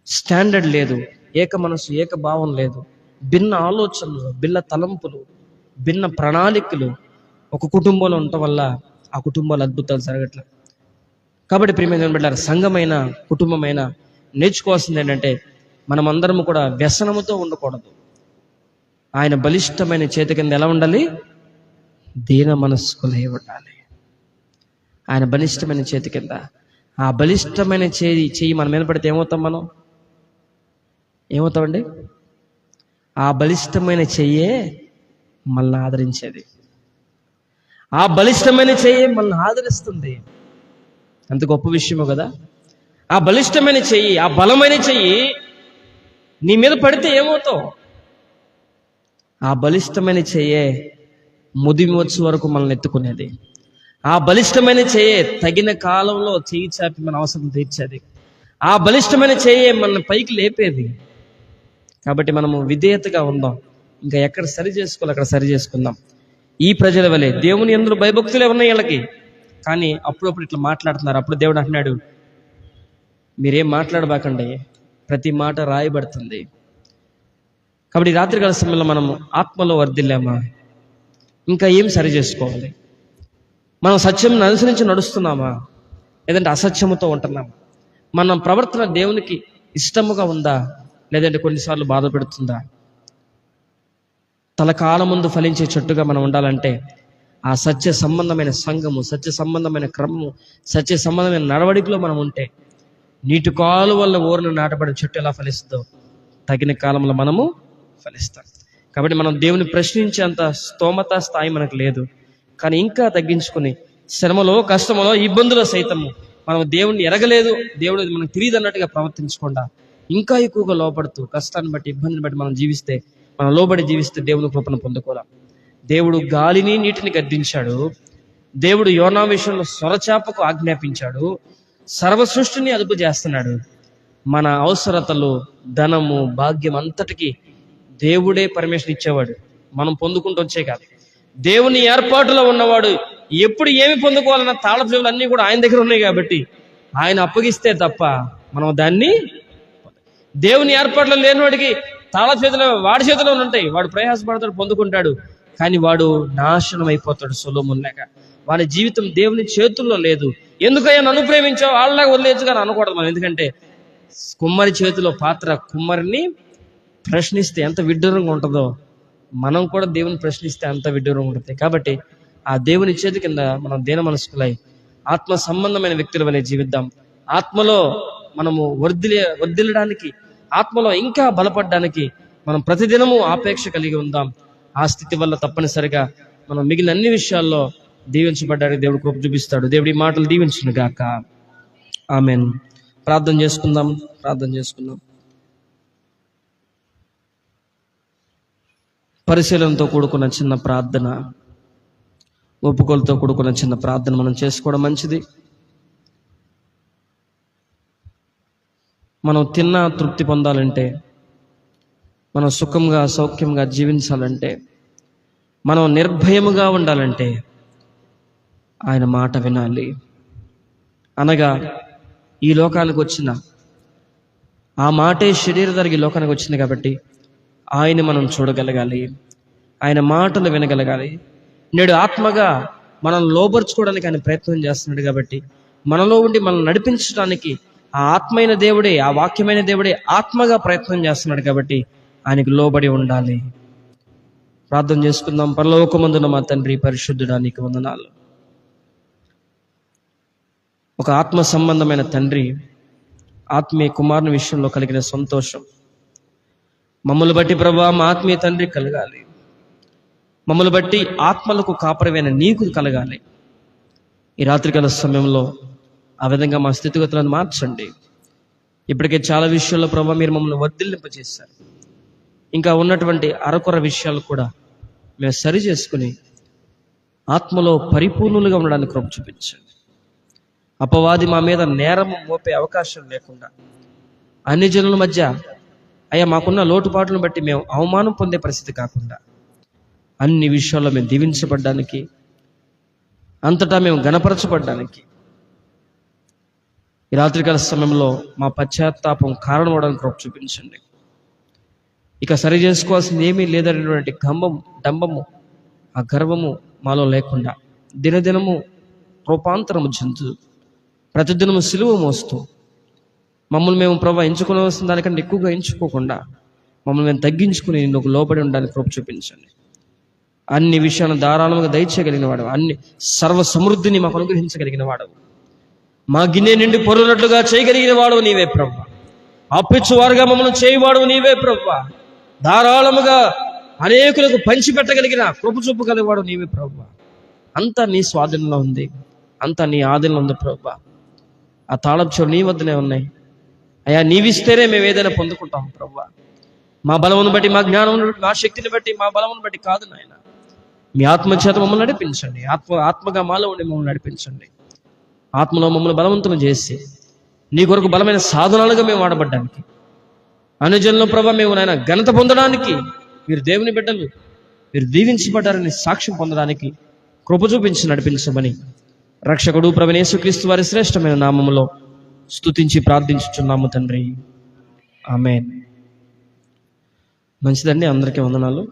స్టాండర్డ్ లేదు, ఏక మనసు ఏక భావం లేదు, భిన్న ఆలోచనలు, భిన్న తలంపులు, భిన్న ప్రణాళికలు ఒక కుటుంబంలో ఉండటం వల్ల ఆ కుటుంబాలు అద్భుతాలు జరగట్లేదు. కాబట్టి ప్రియమైన బిడ్డలారా, సంఘమైన కుటుంబమైన నేర్చుకోవాల్సింది ఏంటంటే, మనమందరము కూడా వ్యసనముతో ఉండకూడదు. ఆయన బలిష్టమైన చేతి కింద ఎలా ఉండాలి? దీన మనస్కులై ఉండాలి. ఆయన బలిష్టమైన చేతి కింద, ఆ బలిష్టమైన చెయ్యి మన మీద పడితే ఏమవుతామండి? ఆ బలిష్టమైన చెయ్యే మనల్ని ఆదరించేది, ఆ బలిష్టమైన చెయ్యే మనల్ని ఆదరిస్తుంది. అంత గొప్ప విషయమో కదా. ఆ బలిష్టమైన చెయ్యి, ఆ బలమైన చెయ్యి నీ మీద పడితే ఏమవుతావు? ఆ బలిష్టమైన చెయ్యే ముదిమి వచ్చే వరకు మనల్ని ఎత్తుకునేది. ఆ బలిష్టమైన చెయ్యే తగిన కాలంలో చెయ్యి చాపి మన అవసరం తీర్చేది. ఆ బలిష్టమైన చెయ్యే మన పైకి లేపేది. కాబట్టి మనము విధేయతగా ఉందాం. ఇంకా ఎక్కడ సరి చేసుకోవాలి అక్కడ సరి చేసుకుందాం. ఈ ప్రజల వలె దేవుని యందు భయభక్తులే ఉన్నాయి వీళ్ళకి, కానీ అప్పుడప్పుడు ఇట్లా మాట్లాడుతున్నారు. అప్పుడు దేవుడు అంటున్నాడు, మీరేం మాట్లాడబాకండి, ప్రతి మాట రాయబడుతుంది. కాబట్టి రాత్రికాల సమయంలో మనము ఆత్మలో వర్ధిల్లామా? ఇంకా ఏం సరి చేసుకోవాలి? మనం సత్యం అనుసరించి నడుస్తున్నామా, లేదంటే అసత్యముతో ఉంటున్నామా? మన ప్రవర్తన దేవునికి ఇష్టముగా ఉందా, లేదంటే కొన్నిసార్లు బాధ పెడుతుందా? తలకాలం ముందు ఫలించే చెట్టుగా మనం ఉండాలంటే ఆ సత్య సంబంధమైన సంఘము, సత్య సంబంధమైన క్రమము, సత్య సంబంధమైన నడవడికలో మనం ఉంటే, నీటి కాలు వల్ల ఊరిని నాటబడిన చెట్టు ఎలా ఫలిస్తుందో తగిన కాలంలో మనము ఫలిస్తాం. కాబట్టి మనం దేవుని ప్రశ్నించేంత స్తోమత స్థాయి మనకు లేదు. కానీ ఇంకా తగ్గించుకుని శ్రమలో, కష్టములో, ఇబ్బందులో సైతము మనం దేవుణ్ణి ఎరగలేదు, దేవుడు మనకు తెలియదు అన్నట్టుగా ప్రవర్తించకుండా ఇంకా ఎక్కువగా లోపడుతూ కష్టాన్ని బట్టి, ఇబ్బందిని బట్టి మనం జీవిస్తే, మనం లోబడి జీవిస్తే దేవుని కృపను పొందుకోలేం. దేవుడు గాలిని నీటిని గద్దించాడు. దేవుడు యోనా విషయంలో సొరచాపకు ఆజ్ఞాపించాడు. సర్వ సృష్టిని అదుపు చేస్తున్నాడు. మన అవసరతలు, ధనము, భాగ్యం అంతటికీ దేవుడే పర్మిషన్ ఇచ్చేవాడు. మనం పొందుకుంటూ వచ్చే కాదు. దేవుని ఏర్పాటులో ఉన్నవాడు ఎప్పుడు ఏమి పొందుకోవాలన్న తాళపు చెవులు అన్నీ కూడా ఆయన దగ్గర ఉన్నాయి కాబట్టి ఆయన అప్పగిస్తే తప్ప మనం దాన్ని, దేవుని ఏర్పాట్లు లేనివాడికి తాళపు చేతులు వాడి చేతిలో ఉంటాయి, వాడు ప్రయాసపడతాడు, పొందుకుంటాడు, కానీ వాడు నాశనం అయిపోతాడు సొలొమోను లేక. వాడి జీవితం దేవుని చేతుల్లో లేదు. ఎందుకయ్యా నన్ను ప్రేమించావు, వాళ్ళలాగా వదిలేయచ్చు కానీ అనకూడదు మనం. ఎందుకంటే కుమ్మరి చేతిలో పాత్ర కుమ్మరిని ప్రశ్నిస్తే ఎంత విడ్డూరంగా ఉంటుందో, మనం కూడా దేవుని ప్రశ్నిస్తే అంత విడ్డూరంగా ఉంటుంది. కాబట్టి ఆ దేవుని చేతి కింద మనం దీన మనస్కులై ఆత్మ సంబంధమైన వ్యక్తుల వలె జీవిద్దాం. ఆత్మలో మనము వర్ధిల్లడానికి, ఆత్మలో ఇంకా బలపడడానికి మనం ప్రతిదినము ఆపేక్ష కలిగి ఉందాం. ఆ స్థితి వల్ల తప్పనిసరిగా మనం మిగిలిన అన్ని విషయాల్లో దీవించబడ్డానికి దేవుడు కృప చూపిస్తాడు. దేవుడి మాటలు దీవించును గాక. ఆమెన్. ప్రార్థన చేసుకుందాం. పరిశీలనతో కూడుకున్న చిన్న ప్రార్థన, ఒప్పుకోలతో కూడుకున్న చిన్న ప్రార్థన మనం చేసుకోవడం మంచిది. మనం తిన్న తృప్తి పొందాలంటే, మనం సుఖంగా సౌఖ్యంగా జీవించాలంటే, మనం నిర్భయముగా ఉండాలంటే ఆయన మాట వినాలి. అనగా ఈ లోకానికి వచ్చిన ఆ మాటే శరీరధారికి లోకానికి వచ్చింది కాబట్టి ఆయన మనం చూడగలగాలి, ఆయన మాటలు వినగలగాలి. నేడు ఆత్మగా మనం లోబర్చుకోవడానికి ఆయన ప్రయత్నం చేస్తున్నాడు కాబట్టి మనలో ఉండి మనం నడిపించడానికి ఆ ఆత్మైన దేవుడే, ఆ వాక్యమైన దేవుడే ఆత్మగా ప్రయత్నం చేస్తున్నాడు కాబట్టి ఆయనకు లోబడి ఉండాలి. ప్రార్థన చేసుకుందాం. పరలోకమందున మా తండ్రి, పరిశుద్ధుడా నీకు వందనాలు. ఒక ఆత్మ సంబంధమైన తండ్రి, ఆత్మీయ కుమారుని విషయంలో కలిగిన సంతోషం మమ్మల్ని బట్టి ప్రభువా మా ఆత్మీయ తండ్రి కలగాలి. మమ్మల్ని బట్టి ఆత్మలకు కాపరమైన నీకు కలగాలి. ఈ రాత్రికాల సమయంలో ఆ విధంగా మా స్థితిగతులను మార్చండి. ఇప్పటికే చాలా విషయాల్లో ప్రభువా మీరు మమ్మల్ని వర్ధిల్లింపజేశారు. ఇంకా ఉన్నటువంటి అరకొర విషయాలు కూడా మేము సరి చేసుకుని ఆత్మలో పరిపూర్ణులుగా ఉండడానికి కృప చూపించండి. అపవాది మా మీద నేరము మోపే అవకాశం లేకుండా, అన్ని జనుల మధ్య అయ్యా మాకున్న లోటుపాట్లను బట్టి మేము అవమానం పొందే పరిస్థితి కాకుండా అన్ని విషయాల్లో మేము దీవించబడ్డానికి, అంతటా మేము గణపరచబడ్డానికి ఈ రాత్రికాల సమయంలో మా పశ్చాత్తాపం కారణమవడానికి కృప చూపించండి. ఇక సరి చేసుకోవాల్సింది ఏమీ లేదనేటువంటి డంబము, ఆ గర్వము మాలో లేకుండా దినదినము రూపాంతరము చెందుతూ ప్రతిదినము సిలువ మోస్తూ మమ్మల్ని మేము ప్రభు ఎంచుకోవాల్సిన దానికంటే ఎక్కువగా ఎంచుకోకుండా మమ్మల్ని మేము తగ్గించుకుని నువ్వు లోబడి ఉండడానికి కృప చూపించండి. అన్ని విషయాలను ధారాళంగా దయచేయగలిగిన వాడు, అన్ని సర్వ సమృద్ధిని మాకు అనుగ్రహించగలిగిన వాడు, మా గిన్నె నిండి పొరున్నట్లుగా చేయగలిగిన వాడు నీవే ప్రభు. అప్పిచ్చువారుగా మమ్మల్ని చేయవాడు నీవే ప్రభు. ధారాళముగా అనేకులకు పంచిపెట్టగలిగిన కృప చూపగలిగేవాడు నీవే ప్రభు. అంతా నీ స్వాధీనంలో ఉంది, అంతా నీ ఆధీనంలో ఉంది ప్రభు. ఆ తాళపు చెవులు నీ వద్దనే ఉన్నాయి అయ్యా. నీవిస్తేనే మేము ఏదైనా పొందుకుంటాం ప్రభు. మా బలమును బట్టి, మా జ్ఞానం బట్టి, మా శక్తిని బట్టి, మా బలమును బట్టి కాదు నాయన. మీ ఆత్మ చేత మమ్మల్ని నడిపించండి. ఆత్మగా మాలో ఉండి మమ్మల్ని నడిపించండి. ఆత్మలో మమ్మల్ని బలవంతులు చేసి నీ కొరకు బలమైన సాధనాలుగా మేము వాడబడ్డానికి, అనుజనుల ప్రభ మేము నాయన ఘనత పొందడానికి, మీరు దేవుని బిడ్డలు, మీరు దీవించబడ్డారని సాక్ష్యం పొందడానికి కృప చూపించి నడిపించమని రక్షకుడు ప్రభువైన యేసుక్రీస్తు వారి శ్రేష్టమైన నామములో స్తుతించి ప్రార్థించుచున్నాము తండ్రి. ఆమేన్. మంచిదండి, అందరికీ వందనాలు.